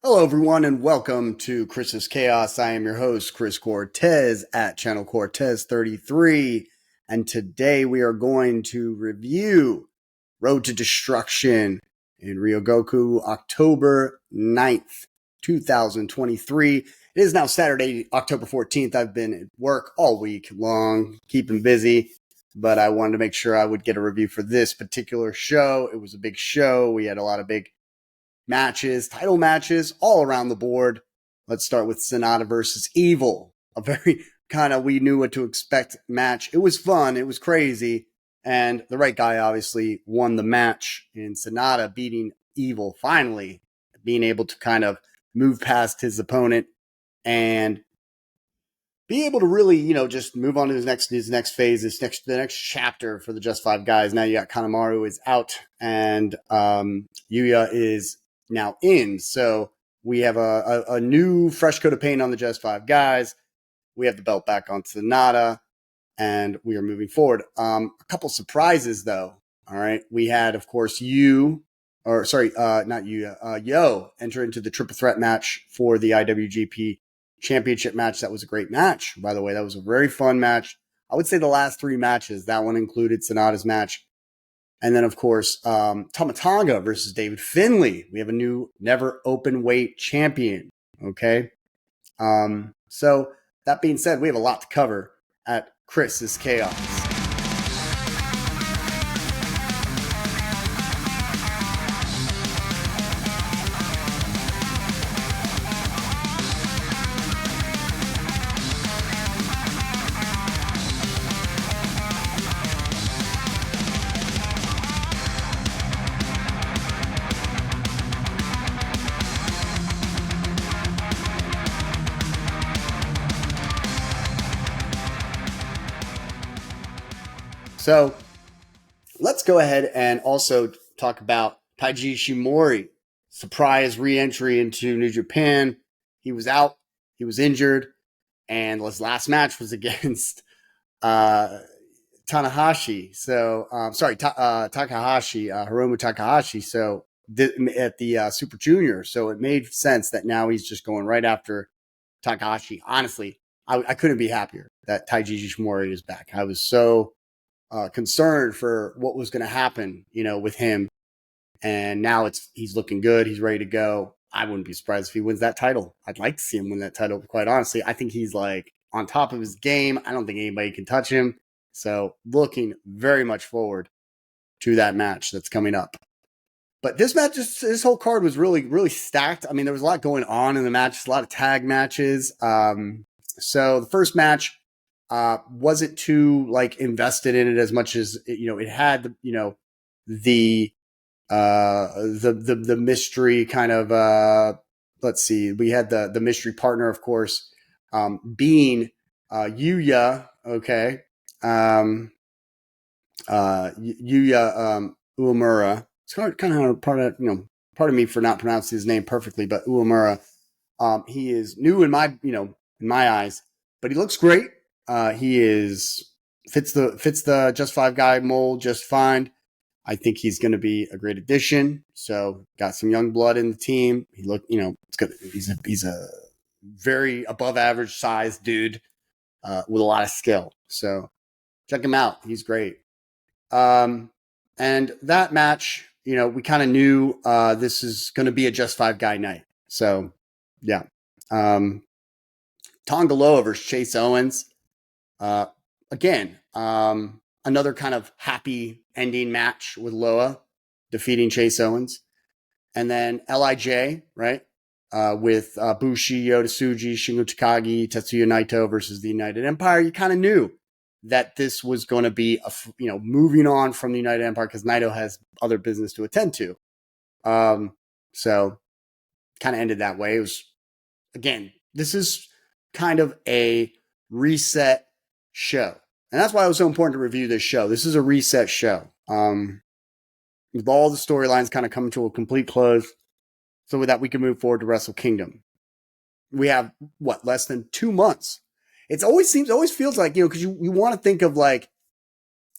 Hello, everyone, and welcome to Chris's Chaos. I am your host, Chris Cortez at Channel Cortez 33, and today we are going to review Road to Destruction in Ryogoku, October 9th, 2023. It is now Saturday, October 14th. I've been at work all week long, keeping busy, but I wanted to make sure I would get a review for this particular show. It was a big show. We had a lot of big matches, title matches, all around the board. Let's start with Sanada versus Evil. A very kind of we knew what to expect match. It was fun. It was crazy. And the right guy obviously won the match in Sanada beating Evil, finally being able to kind of move past his opponent and be able to really, just move on to his next phase, the next chapter for the Just Five guys. Now you got Kanemaru is out and Yuya is now in. So we have a new fresh coat of paint on the Just Five guys. We have the belt back on Sanada, and we are moving forward. A couple surprises, though. All right. We had, of course, Yo enter into the triple threat match for the IWGP Championship match. That was a great match, by the way. That was a very fun match. I would say the last three matches, that one included Sanada's match. And then, of course, Tomatonga versus David Finlay. We have a new never open weight champion. Okay. So that being said, we have a lot to cover at Chris's Chaos. So let's go ahead and also talk about Taiji Ishimori. Surprise re-entry into New Japan. He was out. He was injured. And his last match was against Tanahashi. So, Takahashi, Hiromu Takahashi. So at the Super Junior. So it made sense that now he's just going right after Takahashi. Honestly, I couldn't be happier that Taiji Ishimori is back. I was so concerned for what was going to happen, with him. And now he's looking good. He's ready to go. I wouldn't be surprised if he wins that title. I'd like to see him win that title, quite honestly. I think he's like on top of his game. I don't think anybody can touch him. So looking very much forward to that match that's coming up. But this match, this whole card was really, really stacked. I mean, there was a lot going on in the match, a lot of tag matches. So the first match, wasn't too invested in it as much as it had the mystery kind of let's see, we had the mystery partner, of course, being Yuya, okay, Yuya Uemura. It's kind of part of me for not pronouncing his name perfectly, but Uemura, he is new in my eyes, but he looks great. He fits the Just Five guy mold just fine. I think he's going to be a great addition. So got some young blood in the team. He looked, it's good. He's a very above average size dude with a lot of skill. So check him out. He's great. And that match, we kind of knew this is going to be a Just Five guy night. So yeah. Tonga Loa versus Chase Owens. Again, another kind of happy ending match with Loa defeating Chase Owens. And then LIJ, right? With Bushi, Yota Tsuji, Shingo Takagi, Tetsuya Naito versus the United Empire. You kind of knew that this was going to be, moving on from the United Empire because Naito has other business to attend to. So kind of ended that way. It was, again, this is kind of a reset show. And that's why it was so important to review this show. This is a reset show. With all the storylines kind of coming to a complete close so that we can move forward to Wrestle Kingdom. We have, less than 2 months. It always feels like, because you want to think of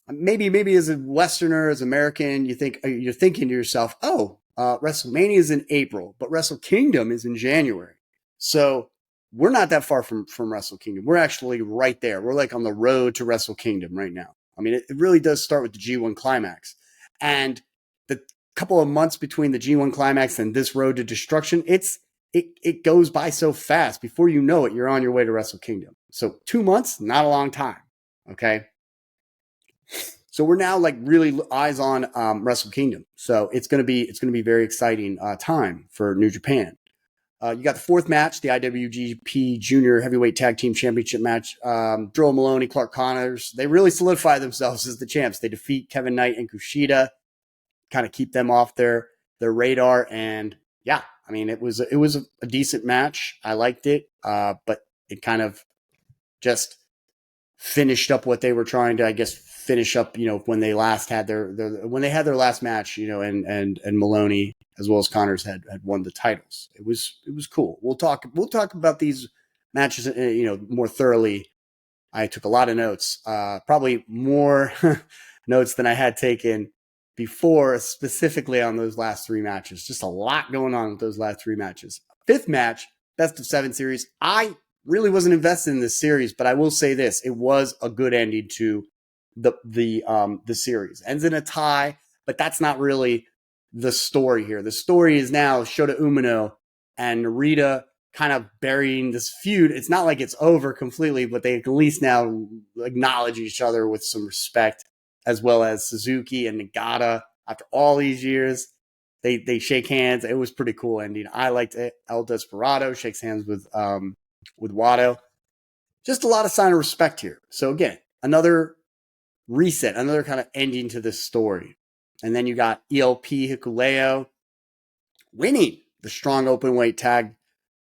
maybe as a Westerner, as American, you're thinking to yourself, oh, WrestleMania is in April, but Wrestle Kingdom is in January. So we're not that far from Wrestle Kingdom. We're actually right there. We're like on the road to Wrestle Kingdom right now. I mean, it really does start with the G1 Climax. And the couple of months between the G1 Climax and this Road to Destruction, it goes by so fast. Before you know it, you're on your way to Wrestle Kingdom. So 2 months, not a long time. Okay. So we're now like really eyes on Wrestle Kingdom. So it's going to be very exciting time for New Japan. You got the fourth match, the IWGP Junior Heavyweight Tag Team Championship match. Drew Maloney, Clark Connors, they really solidify themselves as the champs. They defeat Kevin Knight and Kushida, kind of keep them off their radar. And yeah, I mean, it was a decent match. I liked it, but it kind of just finished up what they were trying to, I guess, finish up, when they last had their last match, and Maloney as well as Connors had won the titles. It was cool. We'll talk about these matches, more thoroughly. I took a lot of notes, probably more notes than I had taken before, specifically on those last three matches. Just a lot going on with those last three matches. Fifth match, best of 7 series. I really wasn't invested in this series, but I will say this: it was a good ending to the series. Ends in a tie, but that's not really the story here. The story is now Shota Umino and Narita kind of burying this feud. It's not like it's over completely, but they at least now acknowledge each other with some respect, as well as Suzuki and Nagata. After all these years, they shake hands. It was pretty cool ending. I liked it. El Desperado shakes hands with Wato. Just a lot of sign of respect here. So again, another reset, another kind of ending to this story. And then you got ELP Hikuleo winning the strong openweight tag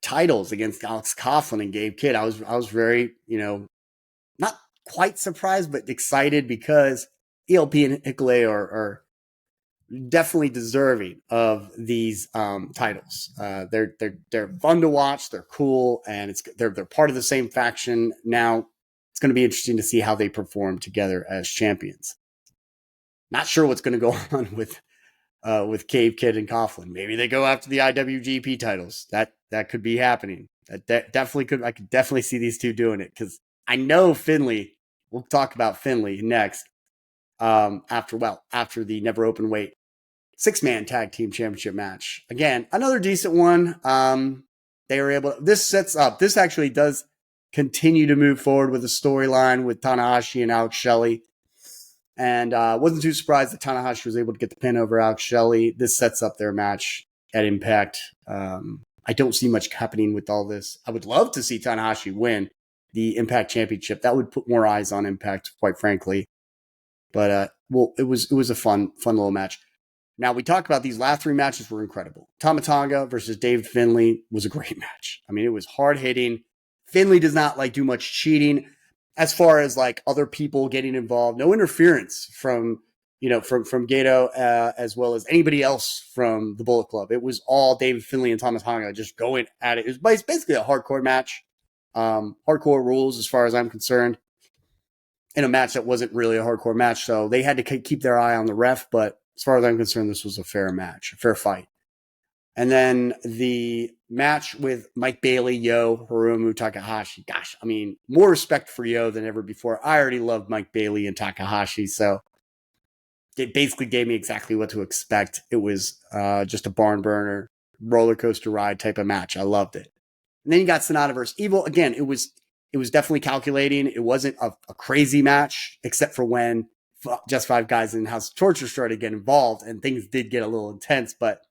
titles against Alex Coughlin and Gabe Kidd. I was very, not quite surprised, but excited, because ELP and Hikuleo are definitely deserving of these titles. They're fun to watch. They're cool, and they're part of the same faction now. It's going to be interesting to see how they perform together as champions. Not sure what's going to go on with Gabe Kidd and Coughlin. Maybe they go after the IWGP titles. That could be happening. That definitely could. I could definitely see these two doing it, because I know Finlay. We'll talk about Finlay next. After the Never Open Weight 6-man tag team championship match. Again, another decent one. They were able. This actually does continue to move forward with the storyline with Tanahashi and Alex Shelley. And wasn't too surprised that Tanahashi was able to get the pin over Alex Shelley. This sets up their match at Impact. I don't see much happening with all this. I would love to see Tanahashi win the Impact Championship. That would put more eyes on Impact, quite frankly. But it was a fun little match. Now, we talked about these last three matches were incredible. Tama Tonga versus David Finlay was a great match. I mean, it was hard-hitting. Finlay does not do much cheating as far as other people getting involved. No interference from Gato as well as anybody else from the Bullet Club. It was all David Finlay and Tama Tonga just going at it. It was basically a hardcore match. Hardcore rules as far as I'm concerned. In a match that wasn't really a hardcore match, so they had to keep their eye on the ref, but as far as I'm concerned, this was a fair match, a fair fight. And then the match with Mike Bailey, Yo, Hiromu Takahashi. Gosh, I mean, more respect for Yo than ever before. I already loved Mike Bailey and Takahashi, so it basically gave me exactly what to expect. It was just a barn burner, roller coaster ride type of match. I loved it. And then you got Sanada versus Evil. Again, it was definitely calculating. It wasn't a crazy match, except for when just 5 guys in House of Torture started to get involved, and things did get a little intense, but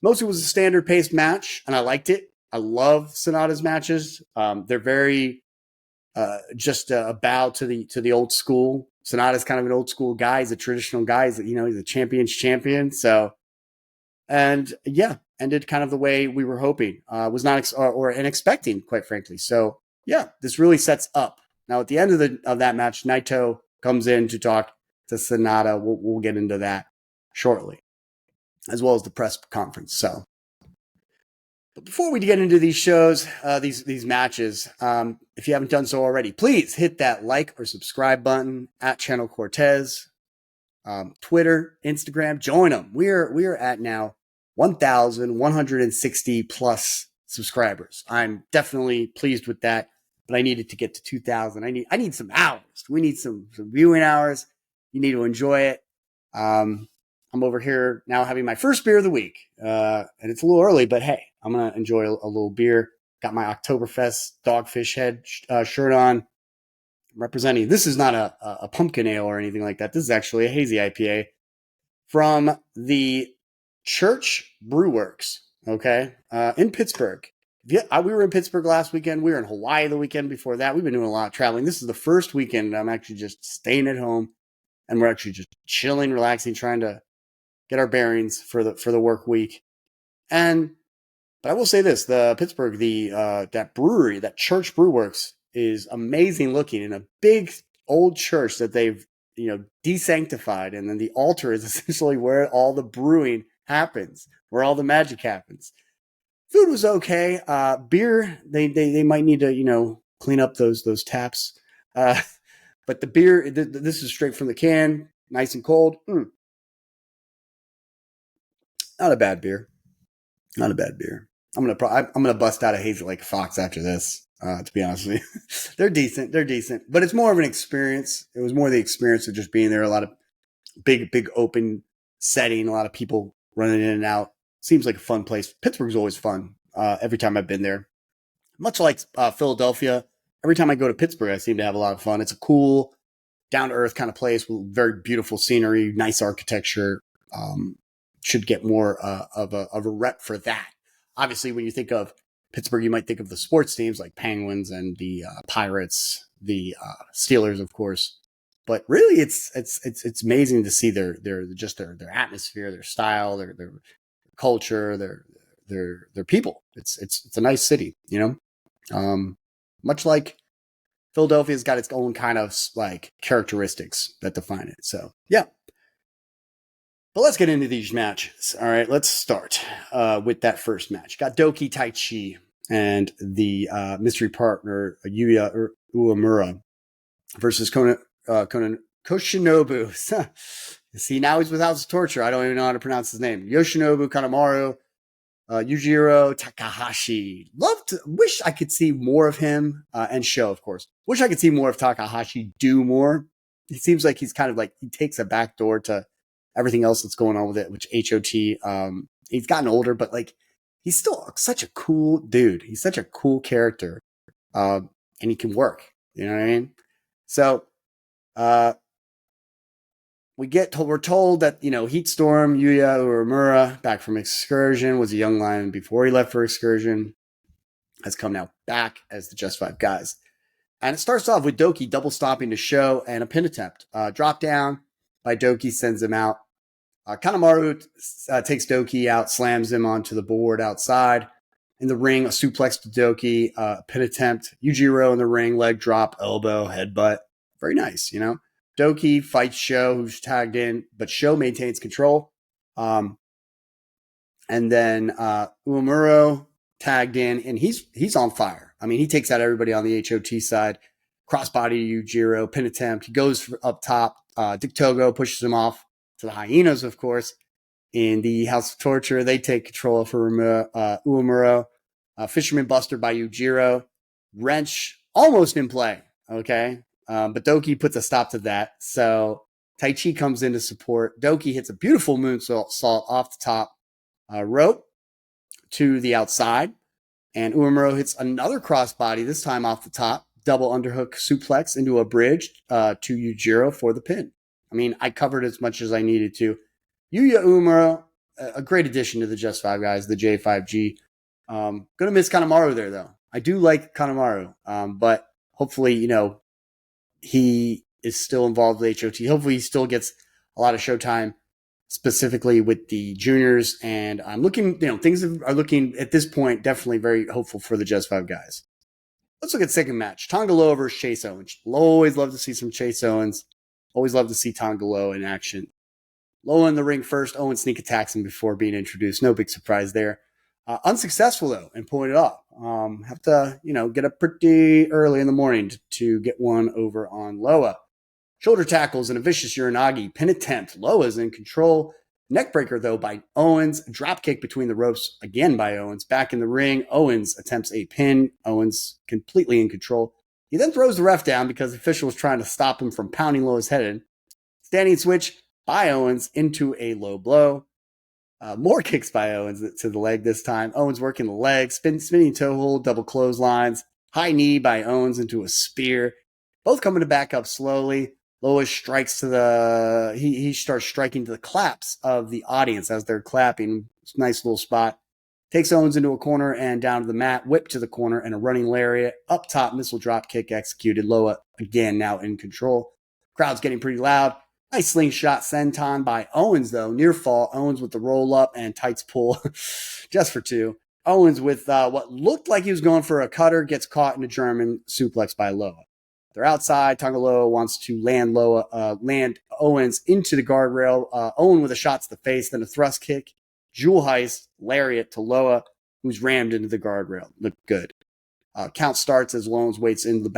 mostly it was a standard paced match, and I liked it. I love Sanada's matches. They're very just a bow to the old school. Sanada's kind of an old school guy. He's a traditional guy. He's a champion's champion. So, and yeah, ended kind of the way we were hoping. Was not expecting, quite frankly. So yeah, this really sets up. Now at the end of that match, Naito comes in to talk to Sanada. We'll get into that shortly, as well as the press conference. So, but before we get into these shows, these matches, if you haven't done so already, please hit that like or subscribe button at Channel Cortez, Twitter, Instagram. Join them. We're at now 1,160 plus subscribers. I'm definitely pleased with that, but I needed to get to 2,000. I need some hours. We need some viewing hours. You need to enjoy it. I'm over here now having my first beer of the week, and it's a little early, but hey, I'm gonna enjoy a little beer. Got my Oktoberfest Dogfish Head shirt on. I'm representing. This is not a pumpkin ale or anything like that. This is actually a hazy IPA from the Church Brewworks, okay, in Pittsburgh. We were in Pittsburgh last weekend. We were in Hawaii the weekend before that. We've been doing a lot of traveling. This is the first weekend I'm actually just staying at home, and we're actually just chilling, relaxing, trying to get our bearings for the work week. But I will say this: the Pittsburgh, that brewery, that Church Brewworks, is amazing looking in a big old church that they've desanctified, and then the altar is essentially where all the brewing happens, where all the magic happens. Food was okay. Beer, they might need to clean up those taps. But the beer, this is straight from the can, nice and cold. Not a bad beer. Not a bad beer. I'm gonna bust out a hazy like Fox after this. To be honest with you, they're decent, but it's more of an experience. It was more the experience of just being there. A lot of big open setting, a lot of people running in and out. Seems like a fun place. Pittsburgh's always fun. Every time I've been there, much like Philadelphia, every time I go to Pittsburgh, I seem to have a lot of fun. It's a cool, down to earth kind of place with very beautiful scenery, nice architecture. Should get more of a rep for that. Obviously, when you think of Pittsburgh, you might think of the sports teams like Penguins and the Pirates, the Steelers, of course. But really, it's amazing to see their atmosphere, their style, their culture, their people. It's a nice city, much like Philadelphia's got its own kind of like characteristics that define it. So yeah. But let's get into these matches. All right, let's start with that first match. Got Doki Taichi and the mystery partner Yuya Uemura versus Kononobu. See, now he's without his torture. I don't even know how to pronounce his name. Yoshinobu Kanemaru, Yujiro Takahashi. Wish I could see more of him and Sho, of course. Wish I could see more of Takahashi do more. It seems like he's kind of like he takes a back door to everything else that's going on with it, which HOT, he's gotten older, but like he's still such a cool dude. He's such a cool character, and he can work. You know what I mean? So we're told that Heatstorm Yuya Uemura, back from excursion, was a young lion before he left for excursion, has come now back as the Just Five Guys, and it starts off with Doki double stopping to Sho and a pin attempt, drop down by Doki sends him out. Kanemaru takes Doki out, slams him onto the board outside. In the ring, a suplex to Doki, pin attempt. Yujiro in the ring, leg drop, elbow, headbutt. Very nice, Doki fights Sho, who's tagged in, but Sho maintains control. And then Uemura tagged in, and he's on fire. I mean, he takes out everybody on the HOT side. Crossbody Yujiro, pin attempt. He goes up top. Dick Togo pushes him off to the Hyenas, of course. In the House of Torture, they take control of Uemura. Fisherman Buster by Yujiro. Wrench almost in play, okay? But Doki puts a stop to that. So Taichi comes in to support. Doki hits a beautiful moonsault off the top rope to the outside. And Uemura hits another crossbody, this time off the top. Double underhook suplex into a bridge to Yujiro for the pin. I mean, I covered as much as I needed to. Yuya Uemura, a great addition to the Just Five Guys, the J5G. Gonna miss Kanemaru there, though. I do like Kanemaru, but hopefully, he is still involved with HOT. Hopefully, he still gets a lot of showtime, specifically with the juniors. And I'm looking, things are looking at this point definitely very hopeful for the Just Five Guys. Let's look at second match. Tonga Loa versus Chase Owens. Always love to see some Chase Owens. Always love to see Tonga Loa in action. Loa in the ring first. Owens sneak attacks him before being introduced. No big surprise there. Unsuccessful, though, and pulling it off. Have to, get up pretty early in the morning to get one over on Loa. Shoulder tackles and a vicious Uranagi. Pin attempt. Loa's in control. Neckbreaker, though, by Owens. Drop kick between the ropes, again by Owens. Back in the ring, Owens attempts a pin. Owens completely in control. He then throws the ref down because the official was trying to stop him from pounding Loa's head in. Standing switch by Owens into a low blow. More kicks by Owens to the leg this time. Owens working the leg, spinning toe hold, double clotheslines. High knee by Owens into a spear. Both coming to back up slowly. Loa strikes to the, he starts striking to the claps of the audience as they're clapping. Nice little spot. Takes Owens into a corner and down to the mat, whip to the corner, and a running lariat. Up top, missile drop kick executed. Loa, again, now in control. Crowd's getting pretty loud. Nice slingshot senton by Owens, though. Near fall. Owens with the roll up and tights pull just for two. Owens with what looked like he was going for a cutter gets caught in a German suplex by Loa. They're outside. Tonga Loa wants to land Owens into the guardrail. Owen with a shot to the face, then a thrust kick. Jewel heist, lariat to Loa, who's rammed into the guardrail. Looked good. Count starts as Owens waits in the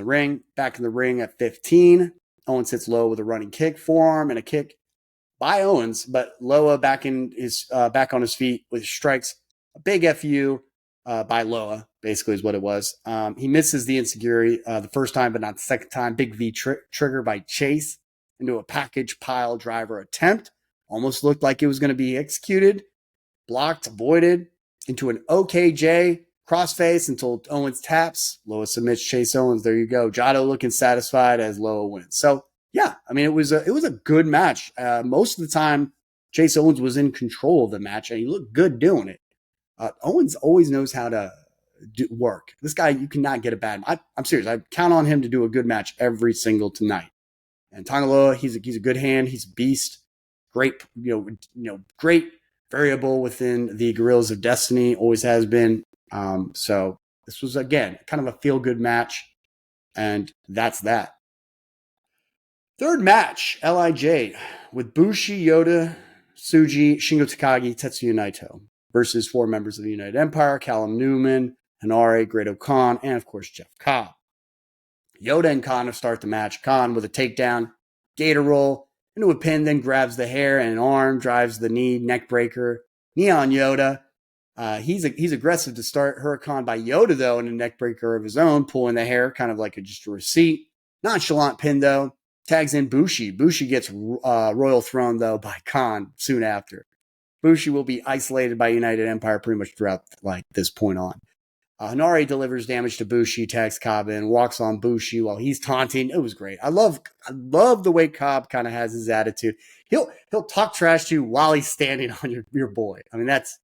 ring. Back in the ring at 15. Owens hits Loa with a running kick, forearm, and a kick by Owens, but Loa back on his feet with strikes. A big FU by Loa, basically is what it was. He misses the enziguri the first time, but not the second time. Big V trigger by Chase into a package pile driver attempt. Almost looked like it was going to be executed. Blocked, avoided, into an OKJ crossface until Owens taps. Loa submits Chase Owens. There you go. Jado looking satisfied as Loa wins. So, yeah, I mean, it was a good match. Most of the time, Chase Owens was in control of the match, and he looked good doing it. Owens always knows how to work. This guy, you cannot get a bad match. I'm serious. I count on him to do a good match every single tonight. And Tonga Loa, he's a good hand. He's a beast. Great, great variable within the Guerrillas of Destiny. Always has been. So this was, again, kind of a feel-good match. And that's that. Third match, LIJ, with Bushi, Yoda, Tsuji, Shingo Takagi, Tetsuya Naito versus 4 members of the United Empire, Callum Newman, Hanare, Great Khan, and, of course, Jeff Cobb. Yoda and Khan start the match. Khan with a takedown, gator roll, into a pin, then grabs the hair and an arm, drives the knee, neck breaker. Knee on Yoda. He's aggressive to start Huracan by Yoda, though, in a neck breaker of his own, pulling the hair, kind of like just a receipt. Nonchalant pin, though. Tags in Bushi. Bushi gets Royal Throne, though, by Khan soon after. Bushi will be isolated by United Empire pretty much throughout this point on. Hanare delivers damage to Bushi, tags Cobb in, walks on Bushi while he's taunting. It was great. I love the way Cobb kind of has his attitude. He'll talk trash to you while he's standing on your boy. I mean, it's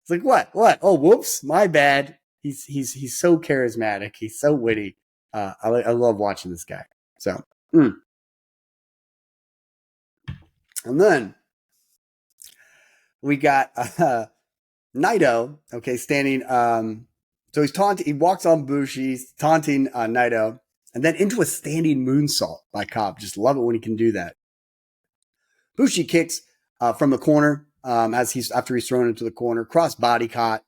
like, what? Oh, whoops, my bad. He's so charismatic. He's so witty. I love watching this guy. So, and then we got Naito. Okay, standing. So he's taunting. He walks on Bushi, he's taunting Naito, and then into a standing moonsault by Cobb. Just love it when he can do that. Bushi kicks from the corner after he's thrown into the corner. Cross body caught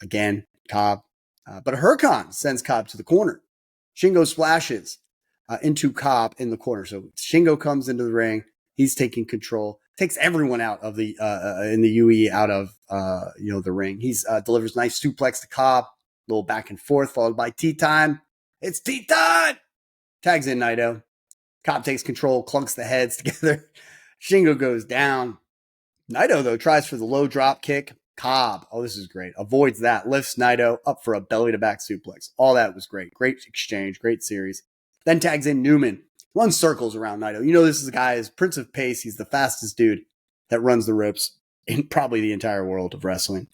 again. Cobb, but Huracan sends Cobb to the corner. Shingo splashes into Cobb in the corner. So Shingo comes into the ring. He's taking control. Takes everyone out of the in the UE out of the ring. He's delivers nice suplex to Cobb. Little back and forth, followed by tea time. It's tea time! Tags in Naito. Cobb takes control, clunks the heads together. Shingo goes down. Naito, though, tries for the low drop kick. Cobb, this is great. Avoids that. Lifts Naito up for a belly-to-back suplex. All that was great. Great exchange. Great series. Then tags in Newman. Runs circles around Naito. You know this is a guy, is Prince of Pace. He's the fastest dude that runs the ropes in probably the entire world of wrestling.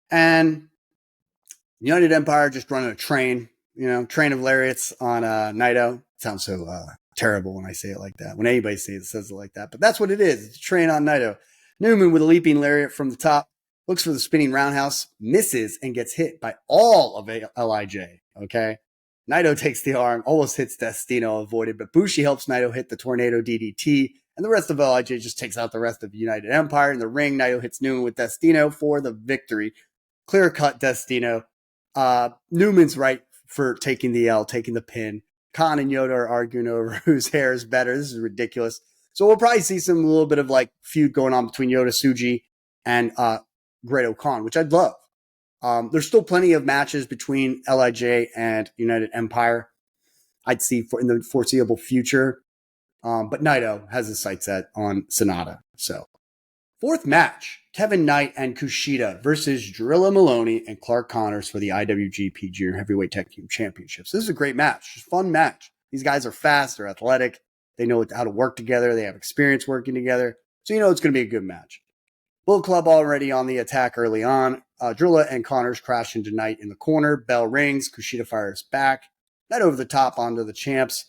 And United Empire just running a train of lariats on Naito. Sounds so terrible when I say it like that. When anybody says it like that. But that's what it is. It's a train on Naito. Newman with a leaping lariat from the top. Looks for the spinning roundhouse. Misses and gets hit by all of LIJ. Okay. Naito takes the arm. Almost hits Destino. Avoided. But Bushi helps Naito hit the tornado DDT. And the rest of LIJ just takes out the rest of United Empire. In the ring, Naito hits Newman with Destino for the victory. Clear cut Destino. Newman's right for taking the L, taking the pin. Khan and Yoda are arguing over whose hair is better. This is ridiculous. So we'll probably see a little bit of like feud going on between Yota Tsuji and Great-O-Khan, which I'd love. There's still plenty of matches between LIJ and United Empire I'd see in the foreseeable future. But Naito has his sights set on Sanada. So, fourth match, Kevin Knight and Kushida versus Drilla Maloney and Clark Connors for the IWGP Junior Heavyweight Tag Team Championships. This is a great match. Just a fun match. These guys are fast. They're athletic. They know how to work together. They have experience working together. So you know it's going to be a good match. Bullet Club already on the attack early on. Drilla and Connors crash into Knight in the corner. Bell rings. Kushida fires back. Knight over the top onto the champs.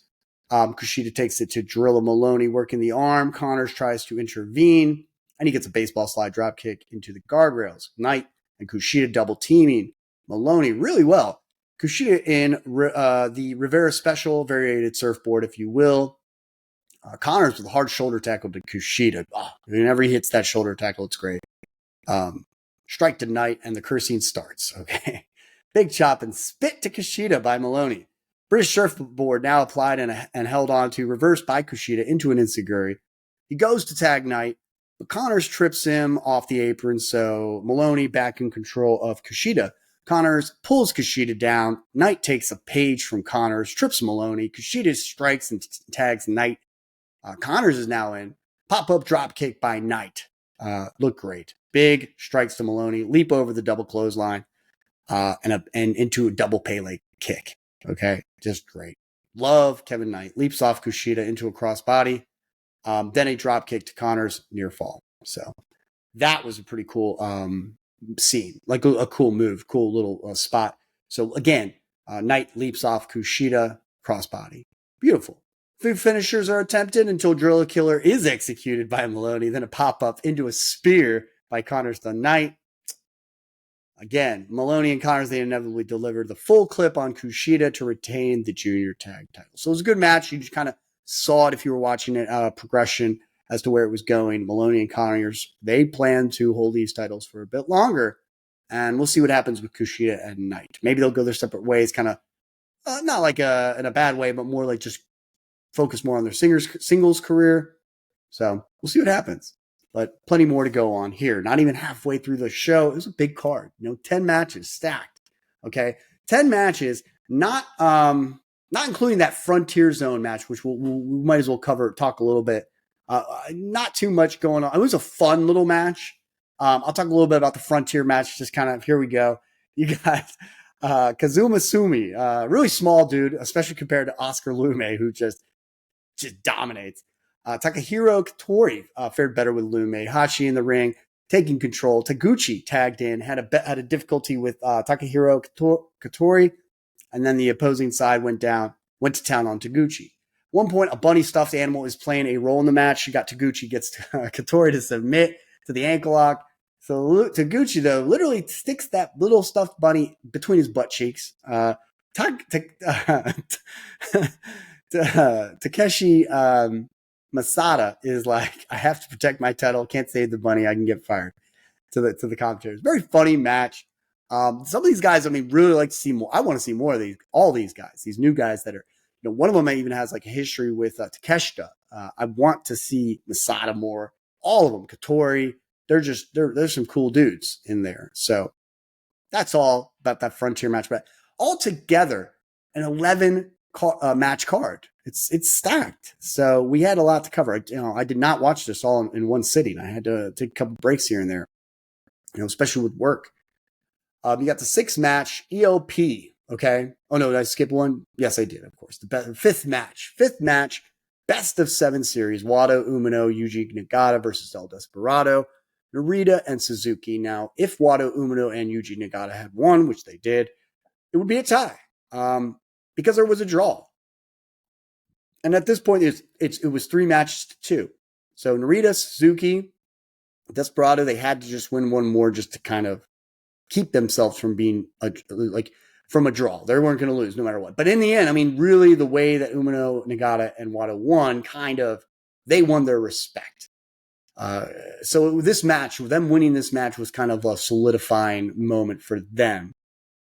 Kushida takes it to Drilla Maloney working the arm. Connors tries to intervene. And he gets a baseball slide drop kick into the guardrails. Knight and Kushida double teaming Maloney really well. Kushida in the Rivera Special, variated surfboard, if you will. Connors with a hard shoulder tackle to Kushida. Whenever he hits that shoulder tackle, it's great. Strike to Knight, and the cursing starts. Okay. Big chop and spit to Kushida by Maloney. British surfboard now applied and held on to, reversed by Kushida into an enziguri. He goes to tag Knight, but Connors trips him off the apron, so Maloney back in control of Kushida. Connors pulls Kushida down. Knight takes a page from Connors, trips Maloney. Kushida strikes and tags Knight. Connors is now in. Pop-up drop kick by Knight. Look great. Big strikes to Maloney. Leap over the double clothesline. And into a double Pele kick. Okay. Just great. Love Kevin Knight. Leaps off Kushida into a crossbody. Then a drop kick to Connors near fall. So that was a pretty cool scene. Like a cool move. Cool little spot. So again, Knight leaps off Kushida crossbody. Beautiful. Few finishers are attempted until Drilla Killer is executed by Maloney. Then a pop-up into a spear by Connors to Knight. Again, Maloney and Connors, they inevitably delivered the full clip on Kushida to retain the junior tag title. So it was a good match. You just kind of saw it if you were watching it, progression as to where it was going. Maloney and Connors, they plan to hold these titles for a bit longer. And we'll see what happens with Kushida and Knight. Maybe they'll go their separate ways, kind of, not like in a bad way, but more like just focus more on their singles career. So we'll see what happens. But plenty more to go on here. Not even halfway through the show. It was a big card. 10 matches stacked. Okay. 10 matches, not including that Frontier Zone match, which we might as well talk a little bit. Not too much going on. It was a fun little match. I'll talk a little bit about the Frontier match. Just kind of, here we go. You got Kazuma Sumi, really small dude, especially compared to Oscar Lume, who just dominates. Takahiro Katori fared better with Lume. Hashi in the ring, taking control. Taguchi tagged in, had a difficulty with Takahiro Katori, and then the opposing side went to town on Taguchi. At one point, a bunny stuffed animal is playing a role in the match. She got Taguchi, gets Katori to submit to the ankle lock. So Taguchi, though, literally sticks that little stuffed bunny between his butt cheeks. Takeshi Masada is like, I have to protect my title. Can't save the bunny. I can get fired. To the commentators. Very funny match. Some of these guys, I mean, really like to see more. I want to see more of all these guys, these new guys that are, one of them even has like a history with Takeshita. I want to see Masada more. All of them, Katori. There's some cool dudes in there. So that's all about that Frontier match. But altogether, an 11 match card. It's stacked. So we had a lot to cover. I did not watch this all in one sitting. I had to take a couple breaks here and there, especially with work. You got the 6 match ELP. Okay. Oh no, did I skip one? Yes, I did. Of course. The fifth match, best of 7 series. Wado, Umino, Yuji Nagata versus El Desperado, Narita, and Suzuki. Now, if Wado, Umino, and Yuji Nagata had won, which they did, it would be a tie. Because there was a draw. And at this point, it was 3 matches to 2. So Narita, Suzuki, Desperado, they had to just win one more just to kind of keep themselves from being from a draw. They weren't going to lose no matter what. But in the end, I mean, really the way that Umino, Nagata, and Wado won, they won their respect. So this match, them winning this match was kind of a solidifying moment for them.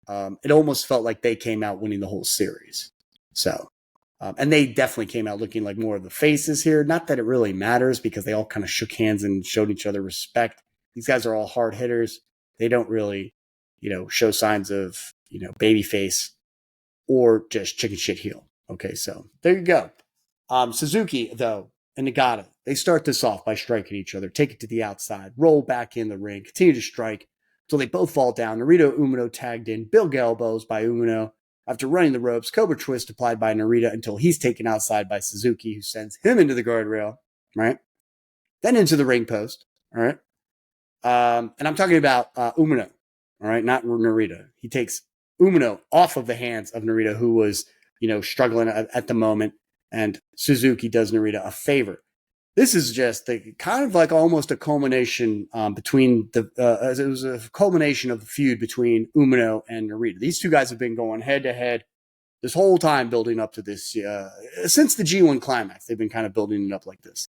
It almost felt like they came out winning the whole series. So And they definitely came out looking like more of the faces here. Not that it really matters because they all kind of shook hands and showed each other respect. These guys are all hard hitters. They don't really, show signs of, baby face or just chicken shit heel. Okay, so there you go. Suzuki, though, and Nagata, they start this off by striking each other, take it to the outside, roll back in the ring, continue to strike until they both fall down. Narita Umino tagged in, big elbows by Umino. After running the ropes, Cobra Twist applied by Narita until he's taken outside by Suzuki, who sends him into the guardrail, right? Then into the ring post, all right? And I'm talking about Umino, all right, not Narita. He takes Umino off of the hands of Narita, who was, struggling at the moment, and Suzuki does Narita a favor. This is just kind of like almost a culmination between it was a culmination of the feud between Umino and Narita. These two guys have been going head to head this whole time building up to this. Since the G1 climax, they've been kind of building it up like this.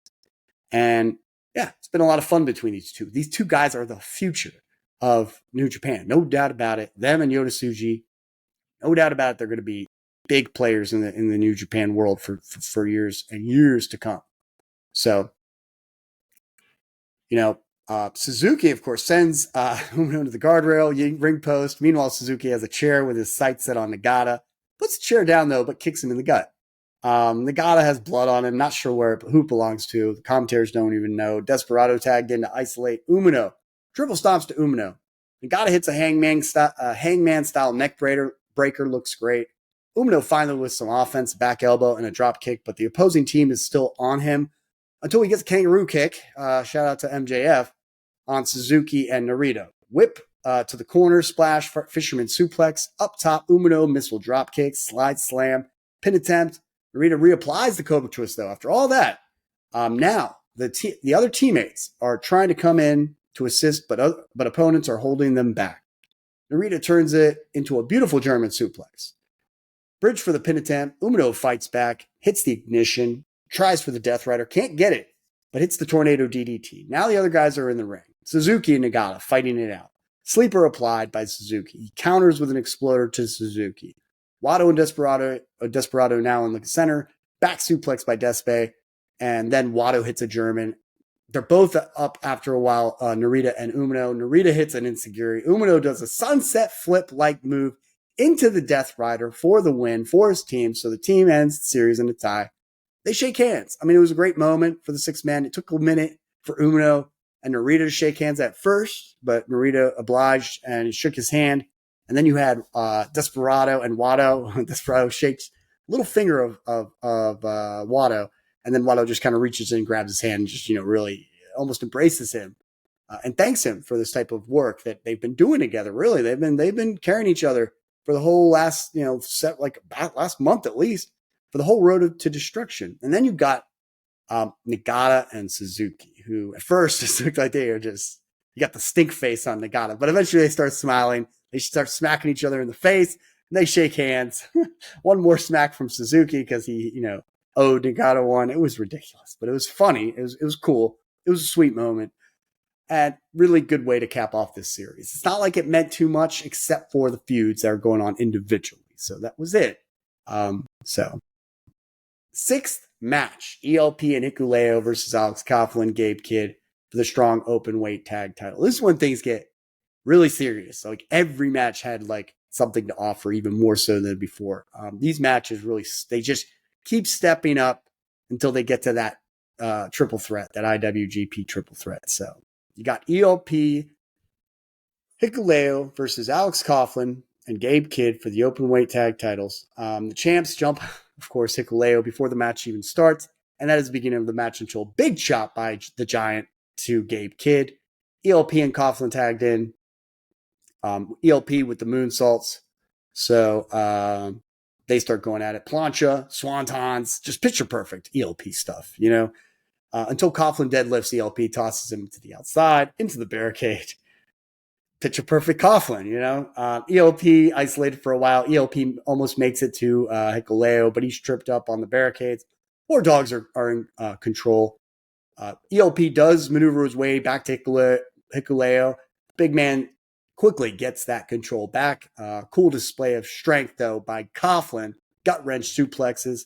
And yeah, it's been a lot of fun between these two. These two guys are the future of New Japan. No doubt about it. Them and Yota Tsuji, no doubt about it. They're going to be big players in the New Japan world for years and years to come. So, Suzuki, of course, sends Umino to the guardrail, ring post. Meanwhile, Suzuki has a chair with his sights set on Nagata. Puts the chair down, though, but kicks him in the gut. Nagata has blood on him. Not sure who it belongs to. The commentators don't even know. Desperado tagged in to isolate Umino. Triple stomps to Umino. Nagata hits a hangman-style neck breaker. Looks great. Umino finally with some offense, back elbow, and a drop kick, but the opposing team is still on him until he gets a kangaroo kick. Shout out to MJF on Suzuki and Narita. Whip to the corner, splash, fisherman suplex. Up top, Umino, missile drop kick, slide slam, pin attempt. Narita reapplies the Cobra Twist, though. After all that, now the other teammates are trying to come in to assist, but opponents are holding them back. Narita turns it into a beautiful German suplex. Bridge for the pin attempt. Umino fights back, hits the ignition, tries for the Death Rider, can't get it, but hits the Tornado DDT. Now the other guys are in the ring. Suzuki and Nagata fighting it out. Sleeper applied by Suzuki. He counters with an exploder to Suzuki. Wato and Desperado now in the center. Back suplex by Despe. And then Wato hits a German. They're both up after a while, Narita and Umino. Narita hits an Enziguri. Umino does a sunset flip-like move into the Death Rider for the win for his team. So the team ends the series in a tie. They shake hands. I mean, it was a great moment for the six men. It took a minute for Umino and Narita to shake hands at first, but Narita obliged and shook his hand. And then you had Desperado and Wato. Desperado shakes a little finger of Wato, and then Wato just kind of reaches in, grabs his hand, and just really almost embraces him and thanks him for this type of work that they've been doing together. Really, they've been carrying each other for the whole last last month at least, for the whole road to destruction. And then you got Nagata and Suzuki, who at first just looked like they are just, you got the stink face on Nagata, but eventually they start smiling. They start smacking each other in the face, and they shake hands. One more smack from Suzuki because he, owed Nagata one. It was ridiculous, but it was funny. It was cool. It was a sweet moment. And really good way to cap off this series. It's not like it meant too much except for the feuds that are going on individually. So that was it. Sixth match, ELP and Hikuleo versus Alex Coughlin, Gabe Kidd for the strong open weight tag title. This is when things get really serious. Like every match had something to offer, even more so than before. These matches they just keep stepping up until they get to that triple threat, that IWGP triple threat. So you got ELP, Hikuleo versus Alex Coughlin and Gabe Kidd for the open weight tag titles. The champs jump, of course, Hikuleo before the match even starts, and that is the beginning of the match until big chop by the Giant to Gabe Kidd. ELP and Coughlin tagged in. ELP with the moonsaults. So they start going at it. Plancha, swantons, just picture perfect ELP stuff, until Coughlin deadlifts ELP, tosses him to the outside, into the barricade. Picture perfect Coughlin, ELP isolated for a while. ELP almost makes it to Hikuleo, but he's tripped up on the barricades. War Dogs are in control. ELP does maneuver his way back to Hikuleo. Big man quickly gets that control back. Cool display of strength, though, by Coughlin. Gut wrench suplexes.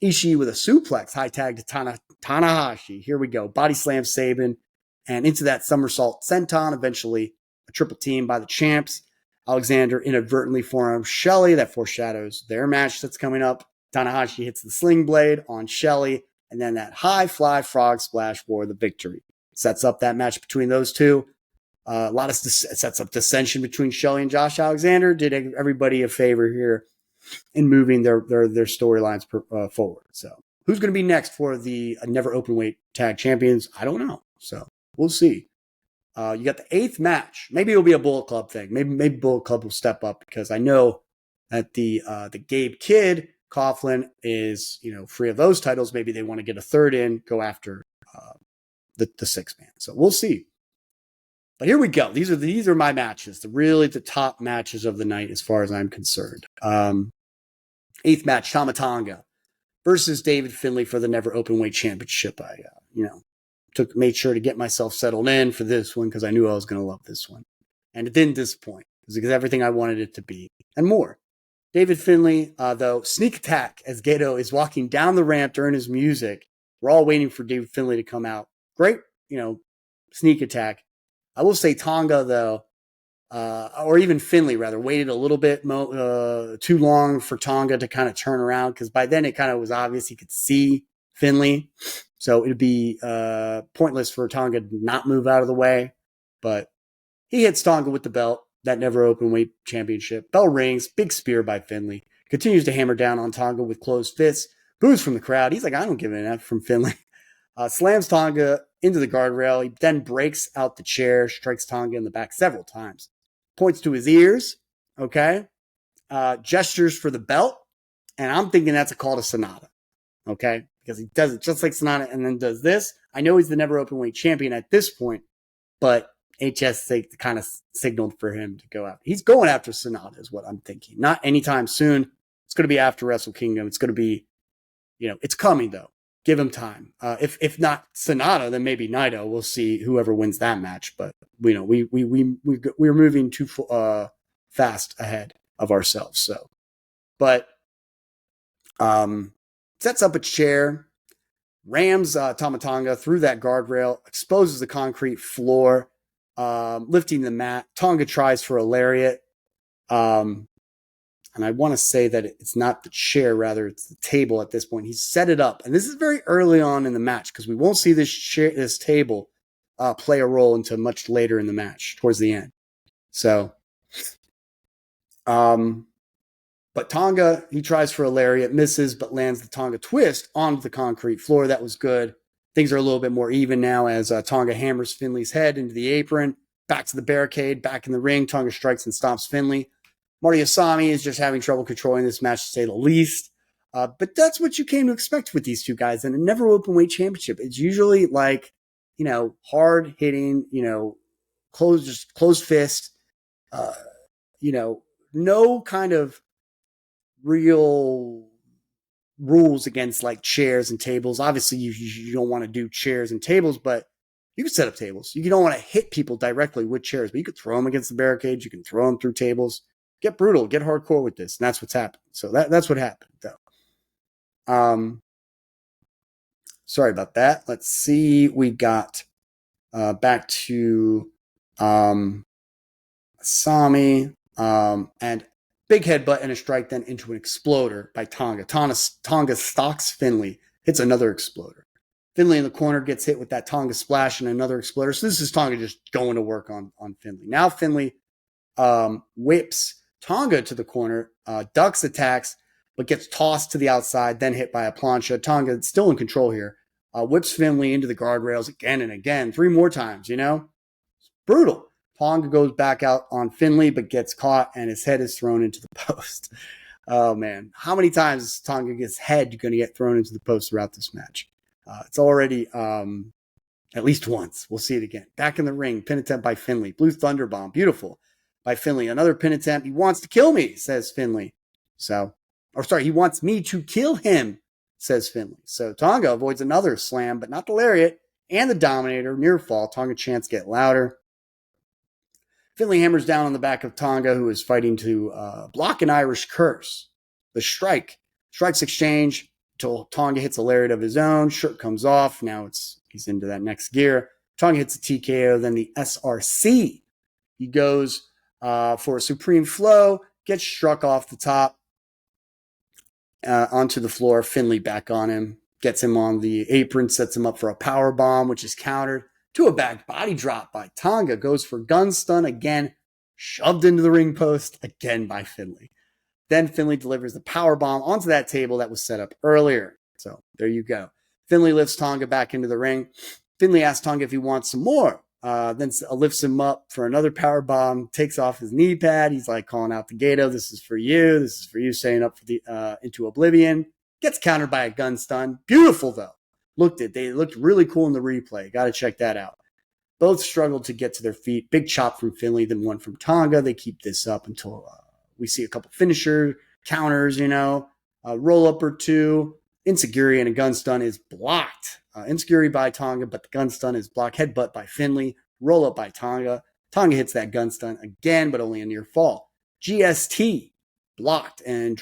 Ishii with a suplex, high tag to Tanahashi. Here we go. Body slam Sabin and into that somersault senton. Eventually a triple team by the champs. Alexander inadvertently forearms Shelley. That foreshadows their match that's coming up. Tanahashi hits the sling blade on Shelley. And then that high fly frog splash for the victory. Sets up that match between those two. A lot of sets up dissension between Shelley and Josh Alexander. Did everybody a favor here in moving their storylines forward. So who's going to be next for the never open weight tag champions? I don't know. So we'll see. You got the 8th match. Maybe it'll be a Bullet Club thing. Maybe Bullet Club will step up because I know that the Gabe Kidd Coughlin is free of those titles. Maybe they want to get a third in, go after the 6th man. So we'll see. But here we go. These are my matches. The top matches of the night as far as I'm concerned. 8th match, Tama Tonga versus David Finlay for the Never Openweight Championship. I made sure to get myself settled in for this one because I knew I was going to love this one. And it didn't disappoint. It was everything I wanted it to be and more. David Finlay, though, sneak attack as Gedo is walking down the ramp during his music. We're all waiting for David Finlay to come out. Great, sneak attack. I will say Tonga, though, or even Finlay, rather, waited a little bit too long for Tonga to kind of turn around because by then it kind of was obvious he could see Finlay. So it'd be pointless for Tonga to not move out of the way. But he hits Tonga with the belt, that Never Openweight Championship. Bell rings, big spear by Finlay. Continues to hammer down on Tonga with closed fists. Boos from the crowd. He's like, I don't give an F from Finlay. Slams Tonga into the guardrail. He then breaks out the chair, strikes Tonga in the back several times. Points to his ears, okay? Gestures for the belt. And I'm thinking that's a call to Sanada, okay? Because he does it just like Sanada and then does this. I know he's the Never Openweight Champion at this point, but HS kind of signaled for him to go out. He's going after Sanada is what I'm thinking. Not anytime soon. It's going to be after Wrestle Kingdom. It's going to be, it's coming though. Give him time. If not Sanada, then maybe Naito. We'll see whoever wins that match. But we're moving too fast ahead of ourselves. So, but sets up a chair, rams Tama Tonga through that guardrail, exposes the concrete floor, lifting the mat. Tonga tries for a lariat. And I want to say that it's not the chair, rather it's the table at this point. He's set it up. And this is very early on in the match because we won't see this table play a role until much later in the match, towards the end. So, but Tonga, he tries for a lariat, misses, but lands the Tonga twist onto the concrete floor. That was good. Things are a little bit more even now as Tonga hammers Finlay's head into the apron. Back to the barricade, back in the ring. Tonga strikes and stomps Finlay. Marty Asami is just having trouble controlling this match, to say the least. But that's what you came to expect with these two guys. And a Never Openweight Championship, it's usually like, hard hitting, closed fist, no kind of real rules against like chairs and tables. Obviously, you don't want to do chairs and tables, but you can set up tables. You don't want to hit people directly with chairs, but you could throw them against the barricades. You can throw them through tables. Get brutal, get hardcore with this. And that's what's happened. So that's what happened, though. Sorry about that. Let's see. We got back to Asami. And big headbutt and a strike then into an exploder by Tonga. Tonga stalks Finlay, hits another exploder. Finlay in the corner gets hit with that Tonga splash and another exploder. So this is Tonga just going to work on Finlay. Now Finlay whips Tonga to the corner, ducks attacks, but gets tossed to the outside, then hit by a plancha. Tonga still in control here. Whips Finlay into the guardrails again and again, 3 more times, It's brutal. Tonga goes back out on Finlay, but gets caught, and his head is thrown into the post. Oh, man. How many times is Tonga's head going to get thrown into the post throughout this match? It's already at least once. We'll see it again. Back in the ring, pin attempt by Finlay. Blue Thunder Bomb. Beautiful. By Finlay. Another pin attempt. He wants to kill me, says Finlay. He wants me to kill him, says Finlay. So Tonga avoids another slam, but not the lariat and the Dominator. Near fall. Tonga chants get louder. Finlay hammers down on the back of Tonga, who is fighting to block an Irish curse. The strikes exchange. until Tonga hits a lariat of his own. Shirt comes off. Now he's into that next gear. Tonga hits a TKO, then the SRC. He goes for a supreme flow, gets struck off the top onto the floor. Finlay back on him, gets him on the apron, sets him up for a power bomb, which is countered to a back body drop by Tonga. Goes for gun stun again, shoved into the ring post again by Finlay. Then Finlay delivers the power bomb onto that table that was set up earlier. So there you go. Finlay lifts Tonga back into the ring. Finlay asks Tonga if he wants some more. Then lifts him up for another power bomb, takes off his knee pad. He's like calling out the Gato, this is for you. This is for you, saying up for the into oblivion. Gets countered by a gun stun. Beautiful, though. They looked really cool in the replay. Got to check that out. Both struggled to get to their feet. Big chop from Finlay, then one from Tonga. They keep this up until we see a couple finisher counters, roll up or two. Enziguri and a gun stun is blocked. Enziguri by Tonga, but the gun stun is blocked. Headbutt by Finlay. Roll up by Tonga. Tonga hits that gun stun again, but only a near fall. GST blocked and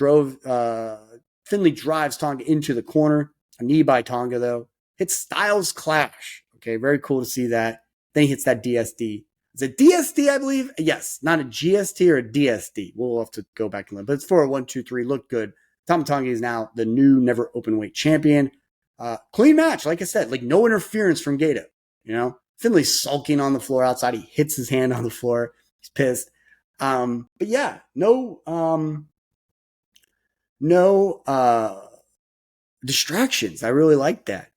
Finlay drives Tonga into the corner. A knee by Tonga, though. Hits Styles Clash. Okay, very cool to see that. Then he hits that DSD. Is it DSD, I believe? Yes, not a GST or a DSD. We'll have to go back and look. But it's for a 1-2-3. Looked good. Tama Tonga is now the new never openweight champion. Clean match, like I said. Like, no interference from Gato. Finlay's sulking on the floor outside. He hits his hand on the floor. He's pissed. But yeah, no distractions. I really like that.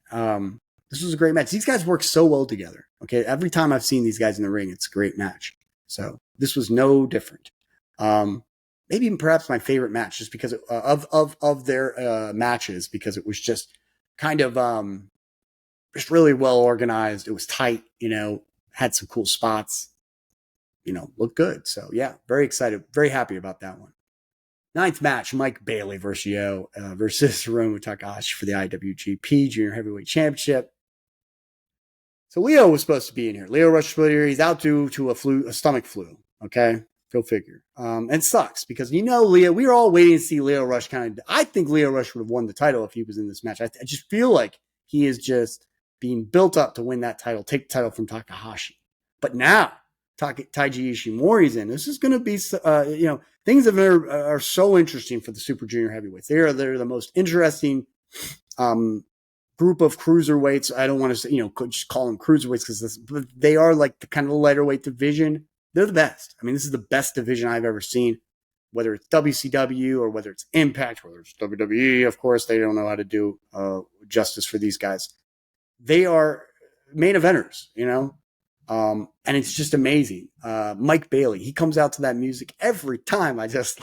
This was a great match. These guys work so well together. Okay, every time I've seen these guys in the ring, it's a great match. So this was no different. Maybe even perhaps my favorite match, just because of their matches, because it was just kind of just really well organized. It was tight, had some cool spots, looked good. So yeah, very excited, very happy about that one. Ninth match, Mike Bailey versus Yo versus Hiromu Takahashi for the IWGP Junior Heavyweight Championship. So Leo was supposed to be in here. Leo Rush was here. He's out due to a stomach flu. Okay, go figure. And it sucks because Leo. We were all waiting to see Leo Rush I think Leo Rush would have won the title if he was in this match. I just feel like he is just being built up to win that title, take the title from Takahashi. But now Taiji Ishimori's in. This is going to be, things are so interesting for the Super Junior Heavyweights. They're the most interesting group of cruiserweights. I don't want to say, just call them cruiserweights because they are like the kind of lighter weight division. They're the best. I mean, this is the best division I've ever seen, whether it's WCW or whether it's Impact, whether it's WWE. Of course, they don't know how to do justice for these guys. They are main eventers, and it's just amazing. Mike Bailey, he comes out to that music every time. I just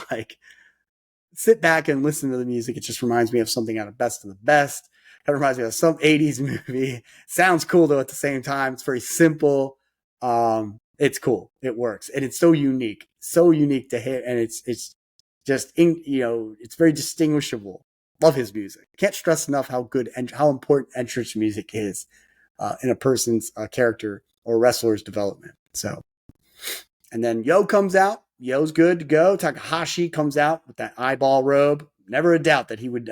sit back and listen to the music. It just reminds me of something out of Best of the Best. That reminds me of some 80s movie. Sounds cool though at the same time. It's very simple. It's cool. It works. And it's so unique to hit. And it's just, it's very distinguishable. Love his music. Can't stress enough how good and how important entrance music is in a person's character or wrestler's development. So, and then Yo comes out. Yo's good to go. Takahashi comes out with that eyeball robe. Never a doubt that he would,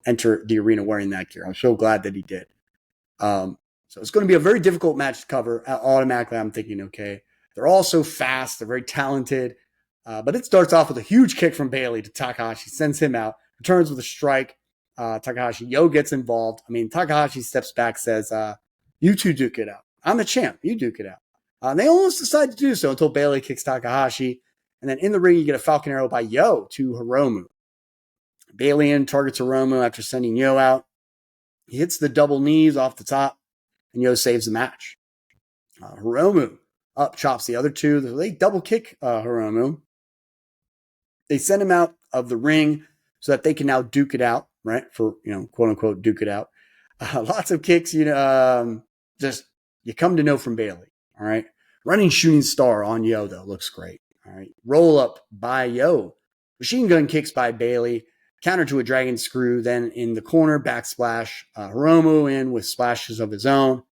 enter the arena wearing that gear. I'm so glad that he did. So it's going to be a very difficult match to cover. Automatically, I'm thinking, okay, they're all so fast. They're very talented. But it starts off with a huge kick from Bailey to Takahashi, sends him out, returns with a strike. Takahashi, Yo gets involved. I mean, Takahashi steps back, says, you two duke it out. I'm the champ. You duke it out. And they almost decide to do so until Bailey kicks Takahashi. And then in the ring, you get a Falcon Arrow by Yo to Hiromu. Bailey targets Hiromu after sending Yo out. He hits the double knees off the top, and Yo saves the match. Hiromu up chops the other two. They double kick Hiromu. They send him out of the ring so that they can now duke it out, right? For, quote unquote, duke it out. Lots of kicks, just you come to know from Bailey. All right. Running shooting star on Yo, though, looks great. All right. Roll up by Yo. Machine gun kicks by Bailey. Counter to a dragon screw. Then in the corner, backsplash. Hiromu in with splashes of his own.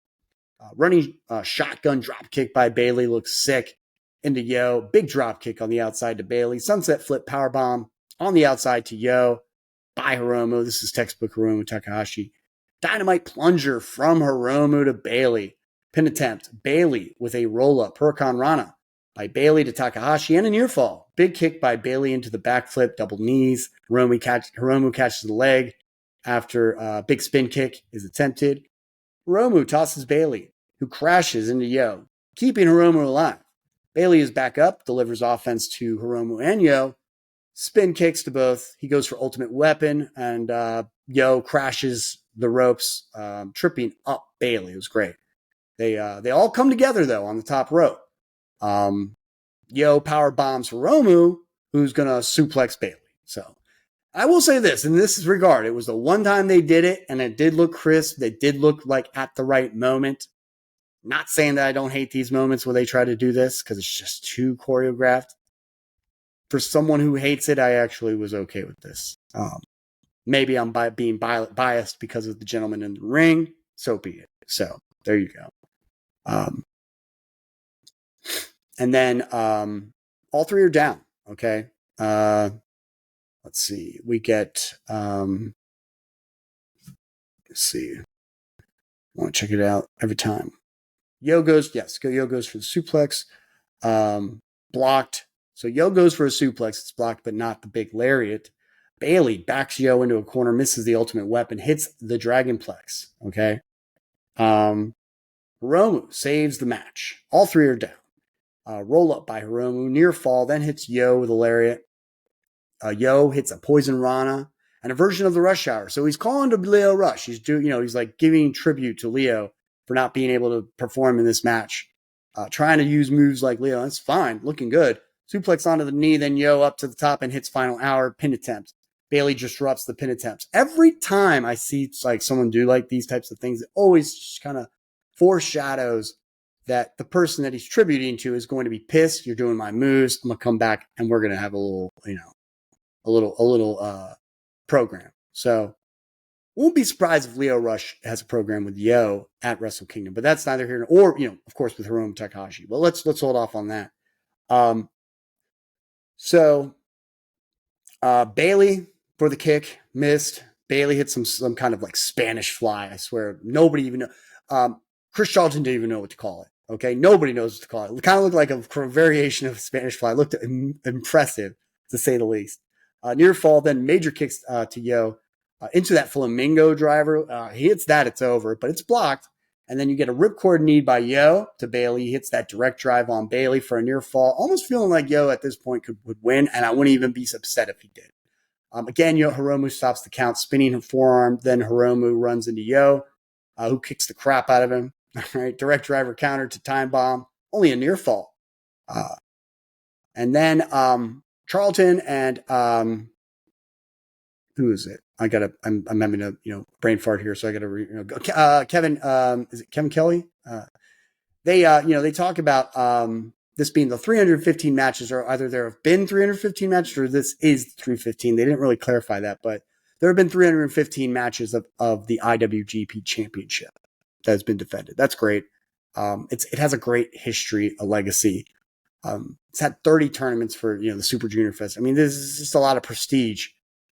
Running shotgun drop kick by Bailey looks sick. Into Yo. Big drop kick on the outside to Bailey. Sunset flip powerbomb on the outside to Yo. by Hiromu. This is textbook Hiromu Takahashi. Dynamite plunger from Hiromu to Bailey. Pin attempt. Bailey with a roll-up. Huracan Rana by Bailey to Takahashi and a near fall. Big kick by Bailey into the backflip. Double knees. Hiromu catches the leg after a big spin kick is attempted. Hiromu tosses Bailey, who crashes into Yo, keeping Hiromu alive. Bailey is back up, delivers offense to Hiromu and Yo. Spin kicks to both. He goes for ultimate weapon, and Yo crashes the ropes, tripping up Bailey. It was great. They all come together, though, on the top rope. Yo power bombs Hiromu, who's going to suplex Bailey. So I will say this, in this regard, it was the one time they did it, and it did look crisp. They did look like at the right moment. Not saying that I don't hate these moments where they try to do this, because it's just too choreographed. For someone who hates it, I actually was okay with this. Maybe I'm being biased because of the gentleman in the ring. So be it. So there you go. And then all three are down. Okay. Let's see. We get. Let's see. I want to check it out every time. Yo goes for the suplex. Blocked. So Yo goes for a suplex. It's blocked, but not the big lariat. Bailey backs Yo into a corner, misses the ultimate weapon, hits the Dragonplex. Okay. Hiromu saves the match. All three are down. Roll up by Hiromu, near fall, then hits Yo with a lariat. Yo hits a poison Rana and a version of the Rush Hour. So he's calling to Leo Rush. He's he's like giving tribute to Leo for not being able to perform in this match. Trying to use moves like Leo. That's fine. Looking good. Suplex onto the knee, then Yo up to the top and hits final hour pin attempt. Bailey disrupts the pin attempts. Every time I see like someone do like these types of things, it always just kind of foreshadows that the person that he's tributing to is going to be pissed. You're doing my moves. I'm gonna come back and we're gonna have a little program. So won't be surprised if Leo Rush has a program with Yo at Wrestle Kingdom, but that's neither here or of course with Hiromu Takahashi. But let's hold off on that. So Bailey for the kick missed. Bailey hit some kind of like Spanish fly. I swear nobody even know. Chris Charlton didn't even know what to call it. Okay, nobody knows what to call it. It kind of looked like a variation of Spanish fly. It looked impressive to say the least. Near fall, then major kicks to Yo into that flamingo driver. He hits that, it's over, but it's blocked. And then you get a ripcord knee by Yo to Bailey. He hits that direct drive on Bailey for a near fall. Almost feeling like Yo at this point would win, and I wouldn't even be upset if he did. Again, Hiromu stops the count, spinning her forearm. Then Hiromu runs into Yo, who kicks the crap out of him. All right, direct driver counter to time bomb. Only a near fall. And then Charlton and who is it? I'm having a brain fart here, so I gotta Kevin. Is it Kevin Kelly? They talk about this being the 315 matches, or either there have been 315 matches or this is 315. They didn't really clarify that, but there have been 315 matches of the IWGP Championship that has been defended. That's great. It has a great history, a legacy. It's had 30 tournaments for the Super Junior Fest. I mean, this is just a lot of prestige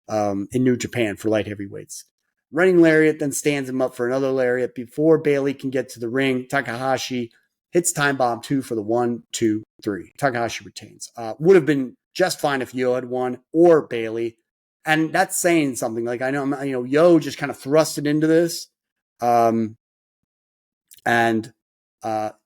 in New Japan for light heavyweights. Running lariat, then stands him up for another lariat before Bailey can get to the ring. Takahashi hits time bomb 2 for the 1, 2, 3. Takahashi retains. Would have been just fine if Yo had won or Bailey, and that's saying something. Like I know, Yo just kind of thrusted into this, and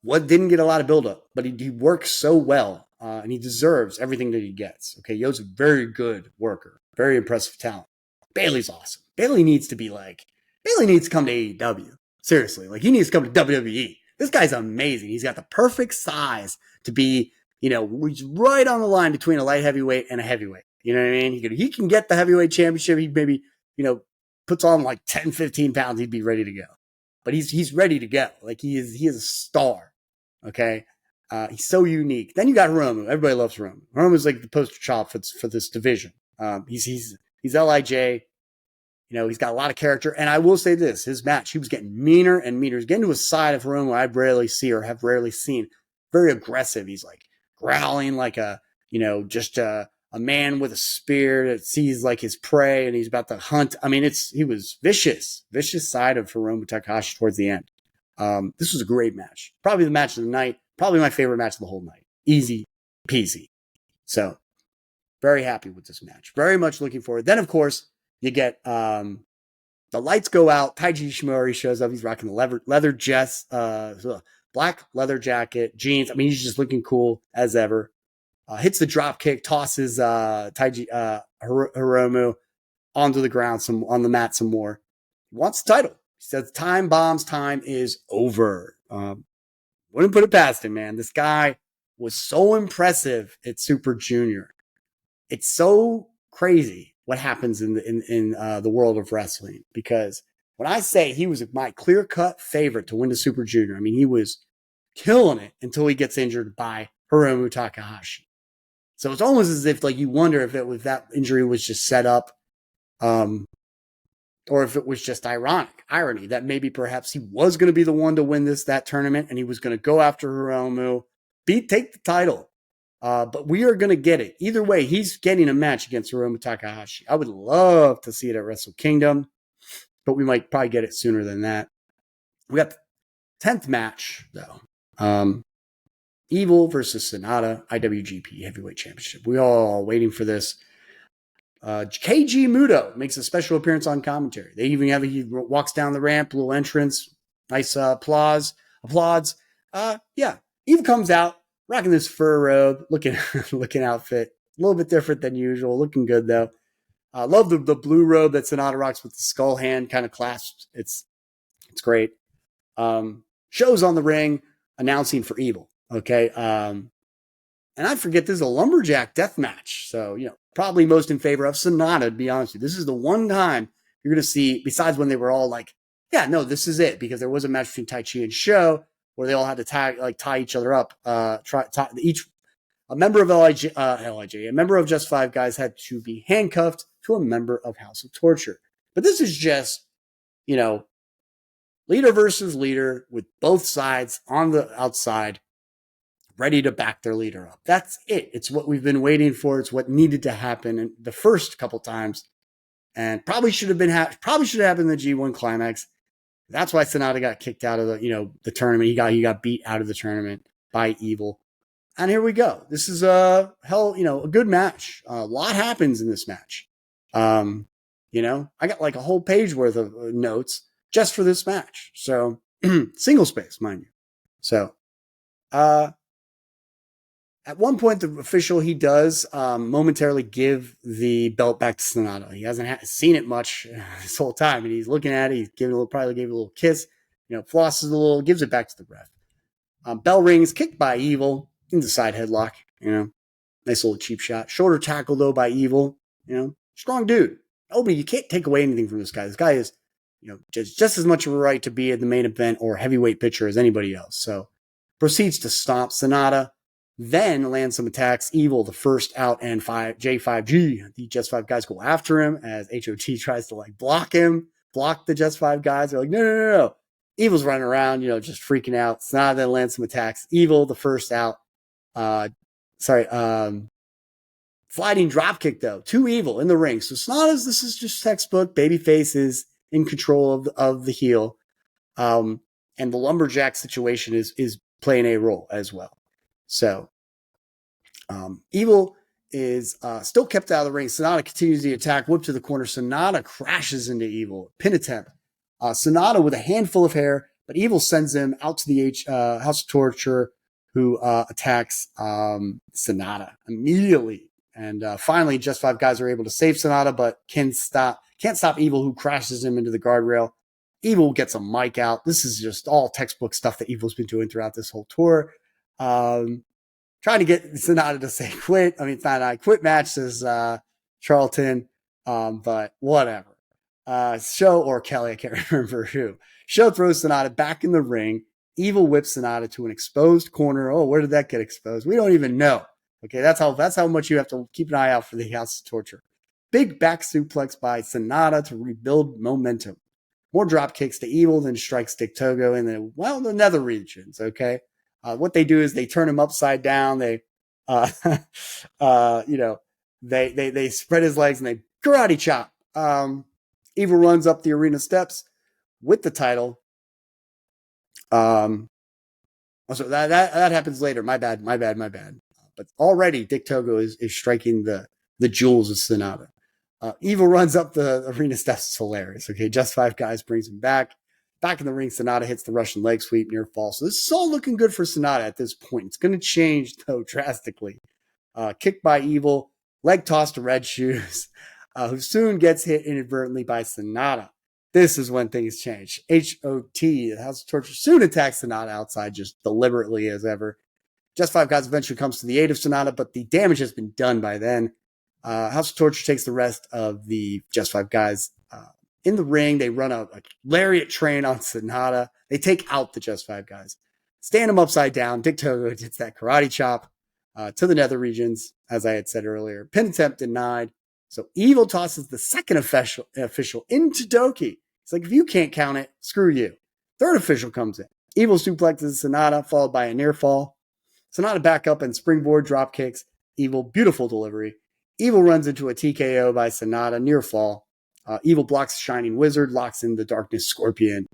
what didn't get a lot of buildup, but he works so well, and he deserves everything that he gets. Okay, Yo's a very good worker, very impressive talent. Bailey's awesome. Bailey needs to come to AEW. Seriously, like he needs to come to WWE. This guy's amazing. He's got the perfect size to be, he's right on the line between a light heavyweight and a heavyweight. You know what I mean? He can get the heavyweight championship. He maybe, puts on like 10, 15 pounds. He'd be ready to go. But he's ready to go. Like he is a star. Okay. He's so unique. Then you got Hiromu. Everybody loves Hiromu. Hiromu's like the poster child for this division. He's LIJ. He's got a lot of character. And I will say this, his match, he was getting meaner and meaner. He's getting to a side of Hiromu I rarely see or have rarely seen. Very aggressive. He's like growling like just a a man with a spear that sees like his prey and he's about to hunt. I mean, he was vicious side of Hiromu Takahashi towards the end. This was a great match. Probably the match of the night. Probably my favorite match of the whole night. Easy peasy. So very happy with this match. Very much looking forward. Then, of course, you get the lights go out. Taiji Ishimori shows up. He's rocking the black leather jacket, jeans. I mean, he's just looking cool as ever. Hits the drop kick, tosses Hiromu onto the ground, on the mat some more. He wants the title. He says, time bombs, time is over. Wouldn't put it past him, man. This guy was so impressive at Super Junior. It's so crazy what happens in the world of wrestling, because when I say he was my clear-cut favorite to win the Super Junior, I mean, he was killing it until he gets injured by Hiromu Takahashi. So it's almost as if like you wonder if that injury was just set up, or if it was just irony that maybe perhaps he was going to be the one to win that tournament and he was going to go after Hiromu, take the title. But we are going to get it. Either way, he's getting a match against Hiromu Takahashi. I would love to see it at Wrestle Kingdom, but we might probably get it sooner than that. We got the 10th match, though. Evil versus Sanada, IWGP Heavyweight Championship. We all waiting for this. KG Muto makes a special appearance on commentary. They even he walks down the ramp, little entrance, nice applause. Yeah, Evil comes out, rocking this fur robe, looking outfit, a little bit different than usual, looking good though. Love the blue robe that Sanada rocks with the skull hand kind of clasped. It's great. Shows on the ring, announcing for Evil. Okay. And I forget this is a lumberjack death match. So, probably most in favor of Sanada, to be honest with you. This is the one time you're going to see, besides when they were all like, yeah, no, this is it. Because there was a match between Taichi and Sho where they all had to tie each other up. A member of LIJ, a member of Just Five Guys had to be handcuffed to a member of House of Torture. But this is just, leader versus leader with both sides on the outside, ready to back their leader up. That's it. It's what we've been waiting for. It's what needed to happen in the first couple times, and probably should have happened in the G1 Climax. That's why Sanada got kicked out of the tournament. He got beat out of the tournament by Evil. And here we go. This is a good match. A lot happens in this match. I got like a whole page worth of notes just for this match. So single space, mind you. So, at one point, the official, he does momentarily give the belt back to Sanada. He hasn't seen it much this whole time, and he's looking at it. He's probably gave it a little kiss, flosses a little, gives it back to the ref. Bell rings, kicked by Evil in the side headlock. Nice little cheap shot. Shoulder tackle though by Evil. Strong dude. Nobody, you can't take away anything from this guy. This guy is, just as much of a right to be in the main event or heavyweight pitcher as anybody else. So proceeds to stomp Sanada. Then lands some attacks. Evil, the first out, and J5G. The Just Five Guys go after him as HOT tries to block the Just Five Guys. They're like, no. Evil's running around, just freaking out. Sanada then lands some attacks. Evil, the first out. Sliding dropkick though to Evil in the ring. So this is just textbook. Babyface is in control of the heel. And the lumberjack situation is playing a role as well. So, Evil is still kept out of the ring. Sanada continues the attack. Whip to the corner. Sanada crashes into Evil. Pin attempt. Sanada with a handful of hair, but Evil sends him out to the House of Torture, who attacks Sanada immediately. And finally, Just Five Guys are able to save Sanada, but can't stop Evil, who crashes him into the guardrail. Evil gets a mic out. This is just all textbook stuff that Evil's been doing throughout this whole tour. Trying to get Sanada to say quit. I mean, Sanada quit match, says Charlton, but whatever. Sho or Kelly, I can't remember who. Sho throws Sanada back in the ring. Evil whips Sanada to an exposed corner. Oh, where did that get exposed? We don't even know. Okay, that's how much you have to keep an eye out for the House of Torture. Big back suplex by Sanada to rebuild momentum. More drop kicks to Evil, then strike stick Togo in the nether regions. Okay. What they do is they turn him upside down. They, They spread his legs and they karate chop. Evil runs up the arena steps with the title. Also, that happens later. My bad. But already Dick Togo is striking the jewels of Sanada. Evil runs up the arena steps. It's hilarious. Okay, Just Five Guys brings him back. Back in the ring, Sanada hits the Russian leg sweep near fall. So this is all looking good for Sanada at this point. It's going to change, though, drastically. Kicked by Evil, leg toss to Red Shoes, who soon gets hit inadvertently by Sanada. This is when things change. HOT, the House of Torture, soon attacks Sanada outside, just deliberately as ever. Just Five Guys eventually comes to the aid of Sanada, but the damage has been done by then. House of Torture takes the rest of the Just Five Guys in the ring. They run a lariat train on Sanada. They take out the Just Five Guys. Stand him upside down. Dick Togo hits that karate chop to the nether regions, as I had said earlier. Pin attempt denied. So Evil tosses the second official into Doki. It's like, if you can't count it, screw you. Third official comes in. Evil suplexes Sanada, followed by a near fall. Sanada back up and springboard drop kicks. Evil, beautiful delivery. Evil runs into a TKO by Sanada, near fall. Evil blocks Shining Wizard, locks in the Darkness Scorpion.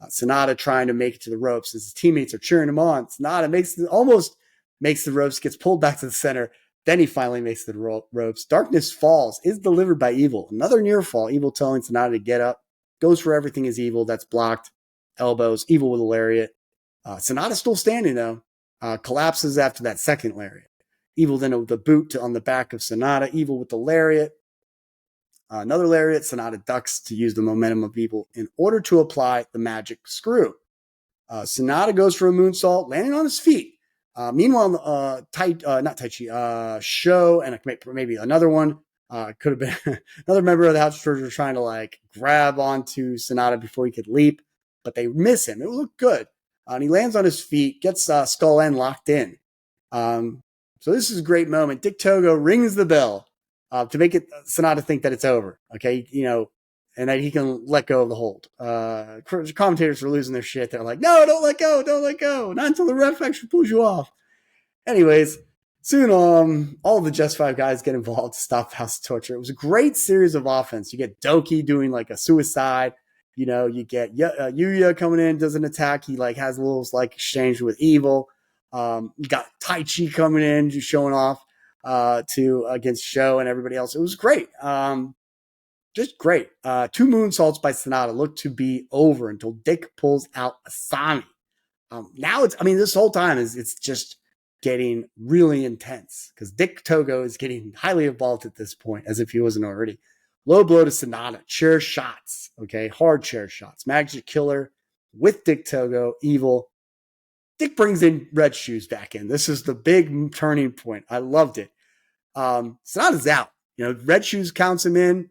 Sanada trying to make it to the ropes as his teammates are cheering him on. Sanada almost makes the ropes, gets pulled back to the center. Then he finally makes the ropes. Darkness falls, is delivered by Evil. Another near fall. Evil telling Sanada to get up. Goes for everything is Evil. That's blocked. Elbows. Evil with a lariat. Sanada's still standing, though. Collapses after that second lariat. Evil then with the boot on the back of Sanada. Evil with the lariat. Another lariat. Sanada ducks to use the momentum of Evil in order to apply the magic screw. Sanada goes for a moonsault, landing on his feet. Meanwhile, Sho and maybe another one could have been another member of the House of Torture trying to grab onto Sanada before he could leap, but they miss him. It looked good. And he lands on his feet, gets Skull End locked in. So this is a great moment. Dick Togo rings the bell to make it Sanada think that it's over. Okay, and that he can let go of the hold. Commentators are losing their shit. They're like, no, don't let go. Not until the ref actually pulls you off. Anyways, soon all the Just Five Guys get involved to stop House of Torture. It was a great series of offense. You get Doki doing a suicide. You get Yuya coming in, does an attack. He has a little exchange with Evil. You got Taichi coming in, just showing off against Sho and everybody else. It was great. Just great. Two moonsaults by Sanada look to be over until Dick pulls out Asami. Now this whole time it's just getting really intense because Dick Togo is getting highly involved at this point, as if he wasn't already. Low blow to Sanada. Chair shots. Okay. Hard chair shots. Magic Killer with Dick Togo. Evil. Dick brings in Red Shoes back in. This is the big turning point. I loved it. Sanada's out. Red Shoes counts him,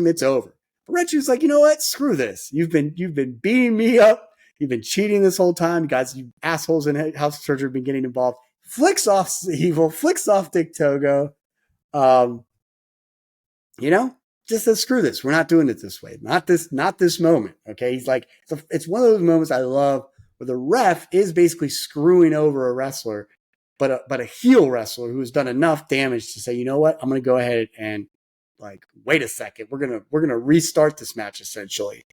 it's over. But Red Shoes like, you know what? Screw this. You've been beating me up. You've been cheating this whole time. You assholes in House of Torture have been getting involved. Flicks off Evil, flicks off Dick Togo. Just says, screw this. We're not doing it this way. Not this moment. Okay. He's like, it's one of those moments I love where the ref is basically screwing over a wrestler, but a heel wrestler who's done enough damage to say, you know what? I'm going to go ahead and wait a second. We're going to restart this match essentially.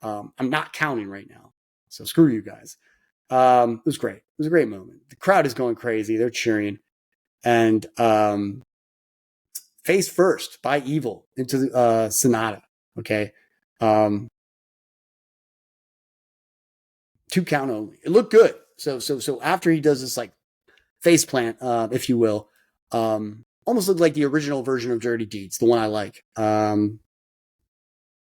I'm not counting right now. So screw you guys. It was great. It was a great moment. The crowd is going crazy. They're cheering. And face first by Evil into Sanada. Okay. 2 count only. It looked good. So after he does this face plant, if you will, almost looked like the original version of Dirty Deeds, the one I like, or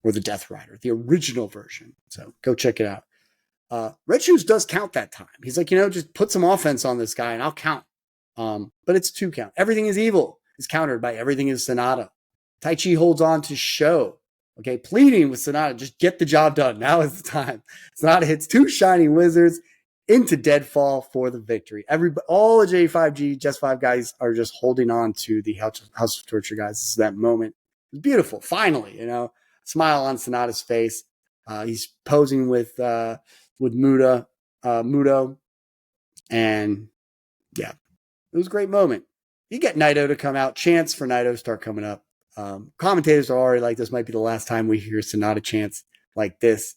the Death Rider, the original version. So go check it out. Red Shoes does count that time. He's like, just put some offense on this guy and I'll count. But it's 2 count. Everything is Evil is countered by everything is Sanada. Taichi holds on to Sho. Okay, pleading with Sanada, just get the job done. Now is the time. Sanada hits 2 Shining Wizards into deadfall for the victory. All the J5G, Just Five Guys are just holding on to the House of Torture guys. This is that moment. It's beautiful. Finally, smile on Sanada's face. He's posing with Muto. And yeah, it was a great moment. You get Naito to come out. Chants for Naito start coming up. Commentators are already like, this might be the last time we hear Sanada chants like this.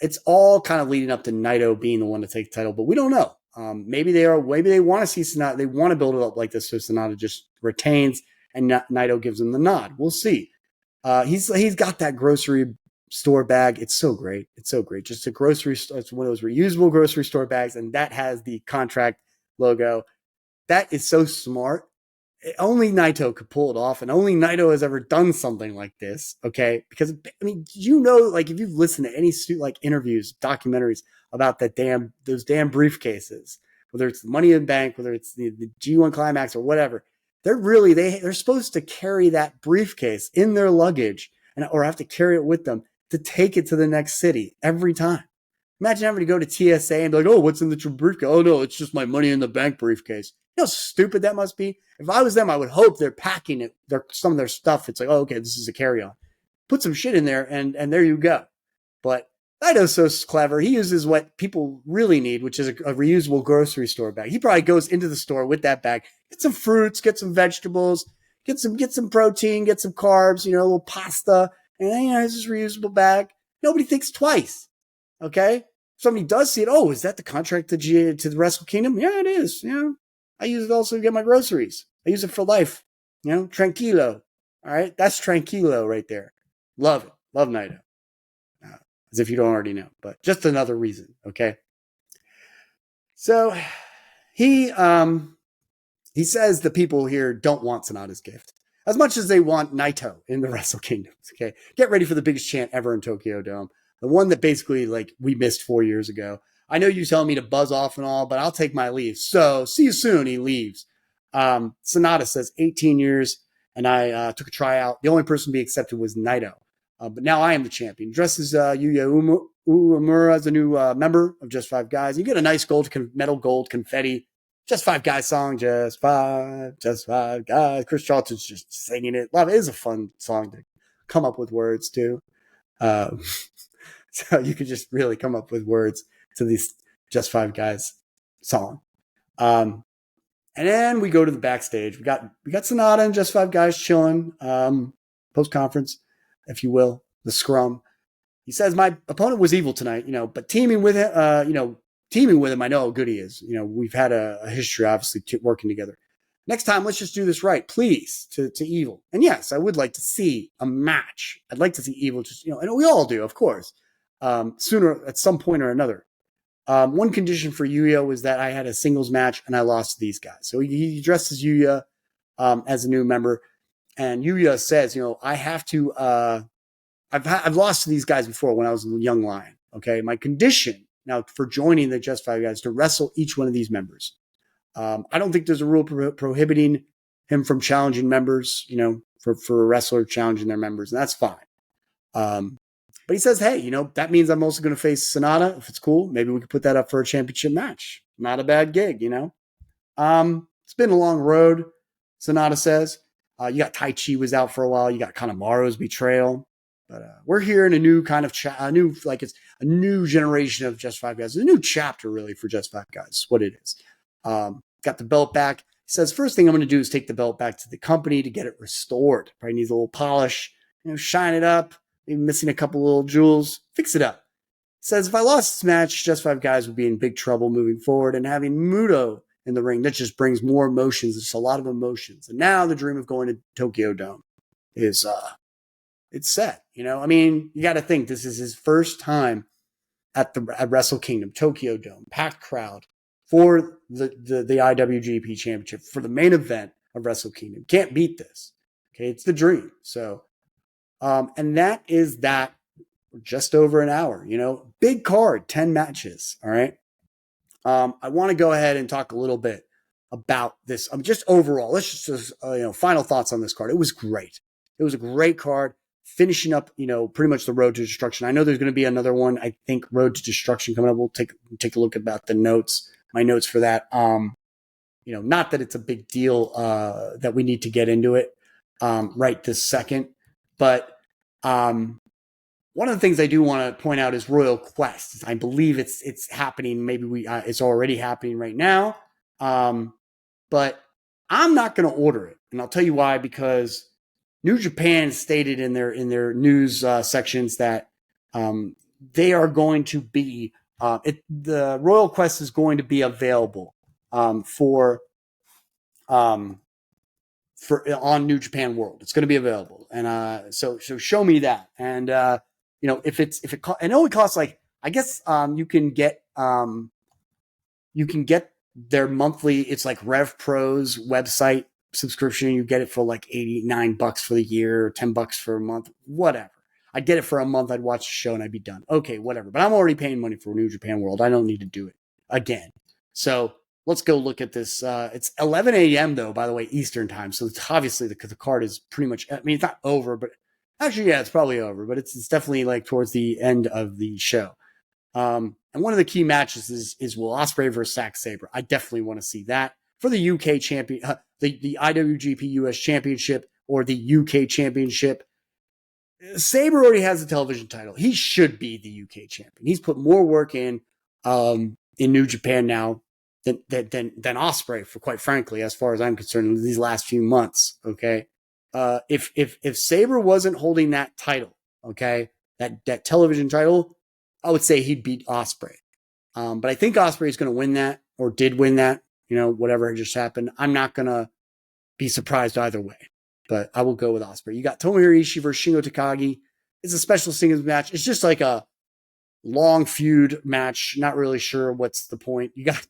It's all kind of leading up to Naito being the one to take the title, but we don't know. Maybe they are. Maybe they want to see Sanada. They want to build it up like this, so Sanada just retains and Naito gives him the nod. We'll see. He's got that grocery store bag. It's so great. It's so great. Just a grocery store. It's one of those reusable grocery store bags, and that has the contract logo. That is so smart. Only Naito could pull it off, and only Naito has ever done something like this. Okay, because I mean, like if you've listened to any like interviews, documentaries about those damn briefcases, whether it's the Money in the Bank, whether it's the G1 Climax or whatever, they're supposed to carry that briefcase in their luggage or have to carry it with them to take it to the next city every time. Imagine having to go to TSA and be like, oh, what's in the briefcase? Oh, no, it's just my Money in the Bank briefcase. You know how stupid that must be? If I was them, I would hope they're packing it, some of their stuff. It's like, oh, okay, this is a carry-on. Put some shit in there, and there you go. But Naito's so clever. He uses what people really need, which is a reusable grocery store bag. He probably goes into the store with that bag, get some fruits, get some vegetables, get some protein, get some carbs, a little pasta, and then, it's this reusable bag. Nobody thinks twice. Okay? Somebody does see it. Oh, is that the contract to the Wrestle Kingdom? Yeah, it is. I use it also to get my groceries. I use it for life. Tranquilo. All right? That's tranquilo right there. Love it. Love Naito. As if you don't already know, but just another reason. Okay? So he says the people here don't want Sanada's gift as much as they want Naito in the Wrestle Kingdom. Okay? Get ready for the biggest chant ever in Tokyo Dome. The one that basically we missed 4 years ago. I know you're telling me to buzz off and all, but I'll take my leave. So see you soon. He leaves. Sanada says 18 years, and I took a tryout. The only person to be accepted was Naito. But now I am the champion. Dresses Yuya Uemura as a new member of Just Five Guys. You get a nice metal gold confetti. Just Five Guys song. Just Five Guys. Chris Charlton's just singing it. Love it. It is a fun song to come up with words to. So you could just really come up with words to these Just Five Guys song. And then we go to the backstage. We got Sanada and Just Five Guys chilling, post conference, if you will, the scrum. He says my opponent was evil tonight, but teaming with him, I know how good he is. We've had a history, obviously, working together. Next time, let's just do this right, please, to Evil. And yes, I would like to see a match. I'd like to see Evil just, and we all do, of course, sooner at some point or another. One condition for Yuya was that I had a singles match and I lost to these guys. So he dresses Yuya as a new member. And Yuya says, I have to, I've lost to these guys before when I was a young lion. Okay. My condition now for joining the Just Five Guys to wrestle each one of these members. I don't think there's a rule prohibiting him from challenging members, for a wrestler challenging their members, and that's fine. But he says, hey, that means I'm also going to face Sanada. If it's cool, maybe we could put that up for a championship match. Not a bad gig, It's been a long road, Sanada says. You got Taichi was out for a while. You got Kanemaru's betrayal. But we're here in a new kind of it's a new generation of Just Five Guys. It's a new chapter, really, for Just Five Guys. Is what it is. Got the belt back. He says, first thing I'm going to do is take the belt back to the company to get it restored. Probably needs a little polish, shine it up. Maybe missing a couple little jewels. Fix it up. He says, if I lost this match, Just Five Guys would be in big trouble moving forward. And having Muto in the ring, that just brings more emotions. It's a lot of emotions. And now the dream of going to Tokyo Dome is, it's set. You got to think this is his first time at Wrestle Kingdom, Tokyo Dome, packed crowd for the IWGP Championship, for the main event of Wrestle Kingdom. Can't beat this. Okay, it's the dream. So, and that is that. Just over an hour. Big card, 10 matches. All right. I want to go ahead and talk a little bit about this. Just overall, let's just final thoughts on this card. It was great. It was a great card. Finishing up, pretty much the Road to Destruction. I know there's going to be another one. I think Road to Destruction coming up. We'll take a look about the notes. My notes for that. Not that it's a big deal that we need to get into it right this second, but one of the things I do want to point out is Royal Quest. I believe it's happening. Maybe it's already happening right now. But I'm not going to order it, and I'll tell you why. Because New Japan stated in their news sections that they are going to be the Royal Quest is going to be available for on New Japan World. It's going to be available, and so show me that. And if it I know it costs like, I guess you can get their monthly. It's like Rev Pro's website subscription. You get it for like $89 for the year, or $10 for a month, whatever. I'd get it for a month. I'd watch the show and I'd be done. Okay, whatever. But I'm already paying money for New Japan World. I don't need to do it again. So let's go look at this. It's 11 a.m. though, by the way, Eastern time. So it's obviously the card is pretty much, I mean, it's not over, but actually, yeah, it's probably over, but it's definitely like towards the end of the show. And one of the key matches is Will Ospreay versus Zack Sabre. I definitely want to see that for the UK champion, the IWGP US Championship or the UK Championship. Sabre already has the television title. He should be the UK champion. He's put more work in New Japan now than Ospreay, for quite frankly, as far as I'm concerned, in these last few months. Okay, if Sabre wasn't holding that title, okay, that television title, I would say he'd beat Ospreay. But I think Ospreay is going to win that, or did win that. Whatever just happened, I'm not going to be surprised either way. But I will go with Ospreay. You got Tomohiro Ishii versus Shingo Takagi. It's a special singles match. It's just like a long feud match. Not really sure what's the point. You got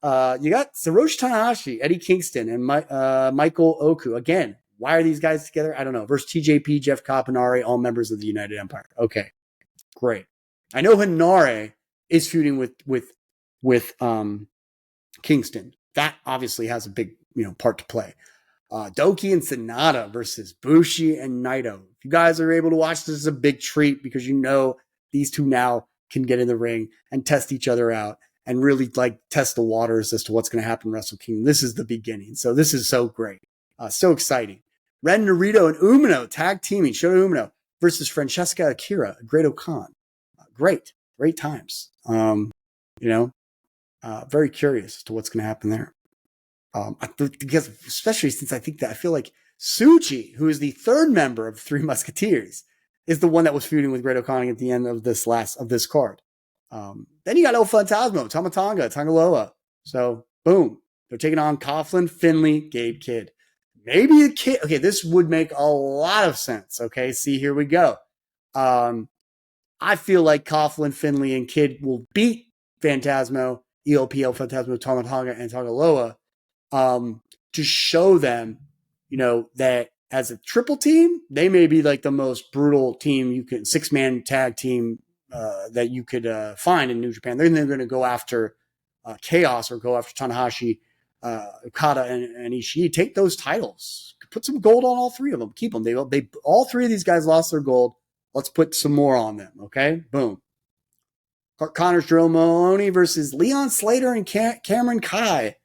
Hiroshi Tanahashi, Eddie Kingston, and Michael Oku. Again, why are these guys together? I don't know. Versus TJP, Jeff Cobb, and Henare, all members of the United Empire. Okay, great. I know Henare is feuding with Kingston. That obviously has a big part to play. Doki and Sanada versus Bushi and Naito. If you guys are able to watch, this is a big treat, because these two now can get in the ring and test each other out and really like test the waters as to what's going to happen in Wrestle Kingdom. This is the beginning. So this is so great. So exciting. Ren Narita and Umino tag teaming. Shota Umino versus Francesca Akira, Great Khan. Great times. Very curious as to what's going to happen there. Because especially since I feel like Tsuji, who is the third member of the Three Musketeers, is the one that was feuding with Great Khan at the end of this card. Then you got El Fantasmo, Tama Tonga, Tangaloa. So boom, they're taking on Coughlin, Finley, Gabe Kidd. Maybe the Kid. Okay, this would make a lot of sense. Okay, see, here we go. I feel like Coughlin, Finley, and Kidd will beat Phantasmo, ELPL, Phantasmo, Tama Tonga, and Tangaloa. To show them, that as a triple team, they may be like the most brutal team 6-man tag team that you could find in New Japan. Then they're going to go after Chaos, or go after Tanahashi, Okada, and Ishii. Take those titles, put some gold on all three of them, keep them. They all three of these guys lost their gold. Let's put some more on them. Okay, boom. Connors Drill Maloney versus Leon Slater and Cameron Kai.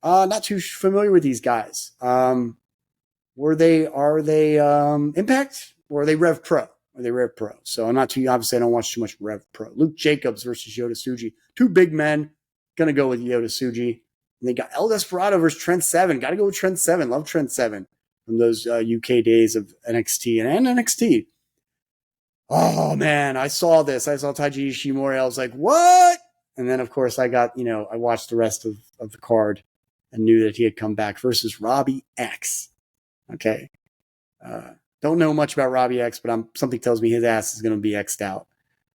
Not too familiar with these guys. Are they Impact, or are they Rev Pro? So I'm not too, obviously I don't watch too much Rev Pro. Luke Jacobs versus Yota Tsuji. Two big men. Gonna go with Yota Tsuji. And they got El Desperado versus Trent Seven. Gotta go with Trent Seven. Love Trent Seven from those UK days of NXT and NXT. Oh man, I saw this. I saw Taiji Ishimori. I was like, what? And then of course I watched the rest of the card and knew that he had come back versus Robbie X. Okay. Don't know much about Robbie X, but something tells me his ass is going to be X'd out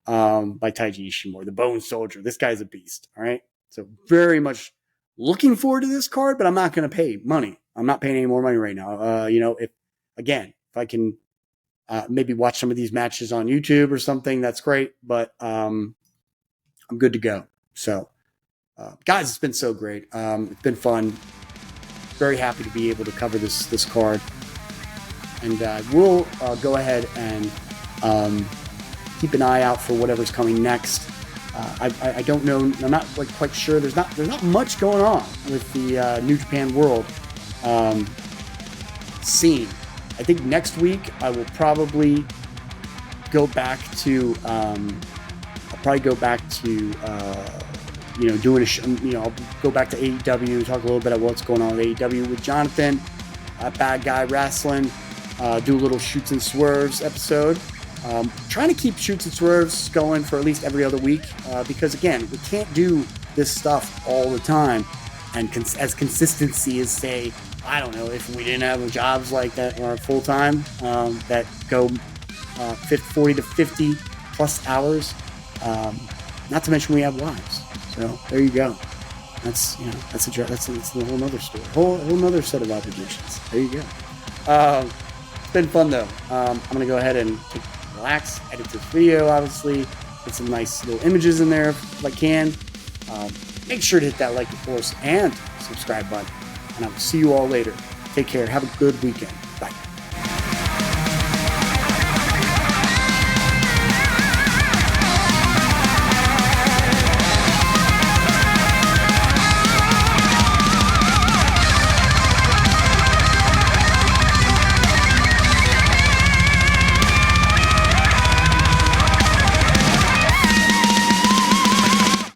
by Taiji Ishimori, the Bone Soldier. This guy's a beast. All right. So very much looking forward to this card, but I'm not going to pay money. I'm not paying any more money right now. If I can maybe watch some of these matches on YouTube or something, that's great. But I'm good to go. So, guys, it's been so great. It's been fun. Very happy to be able to cover this card. And we'll go ahead and keep an eye out for whatever's coming next. I don't know. I'm not quite sure. There's not much going on with the New Japan World scene. I think next week I will probably go back to. doing I'll go back to AEW, talk a little bit about what's going on with AEW with Jonathan, Bad Guy Wrestling, do a little Shoots and Swerves episode. Trying to keep Shoots and Swerves going for at least every other week, because again, we can't do this stuff all the time, and as consistency as, say, I don't know, if we didn't have jobs like that or full time that go 40 to 50 plus hours. Not to mention we have lives. So there you go. That's a whole nother story, whole nother set of obligations. There you go. It's been fun though. I'm gonna go ahead and relax, edit this video, obviously, get some nice little images in there if I can. Make sure to hit that like, of course, and subscribe button. And I will see you all later. Take care. Have a good weekend.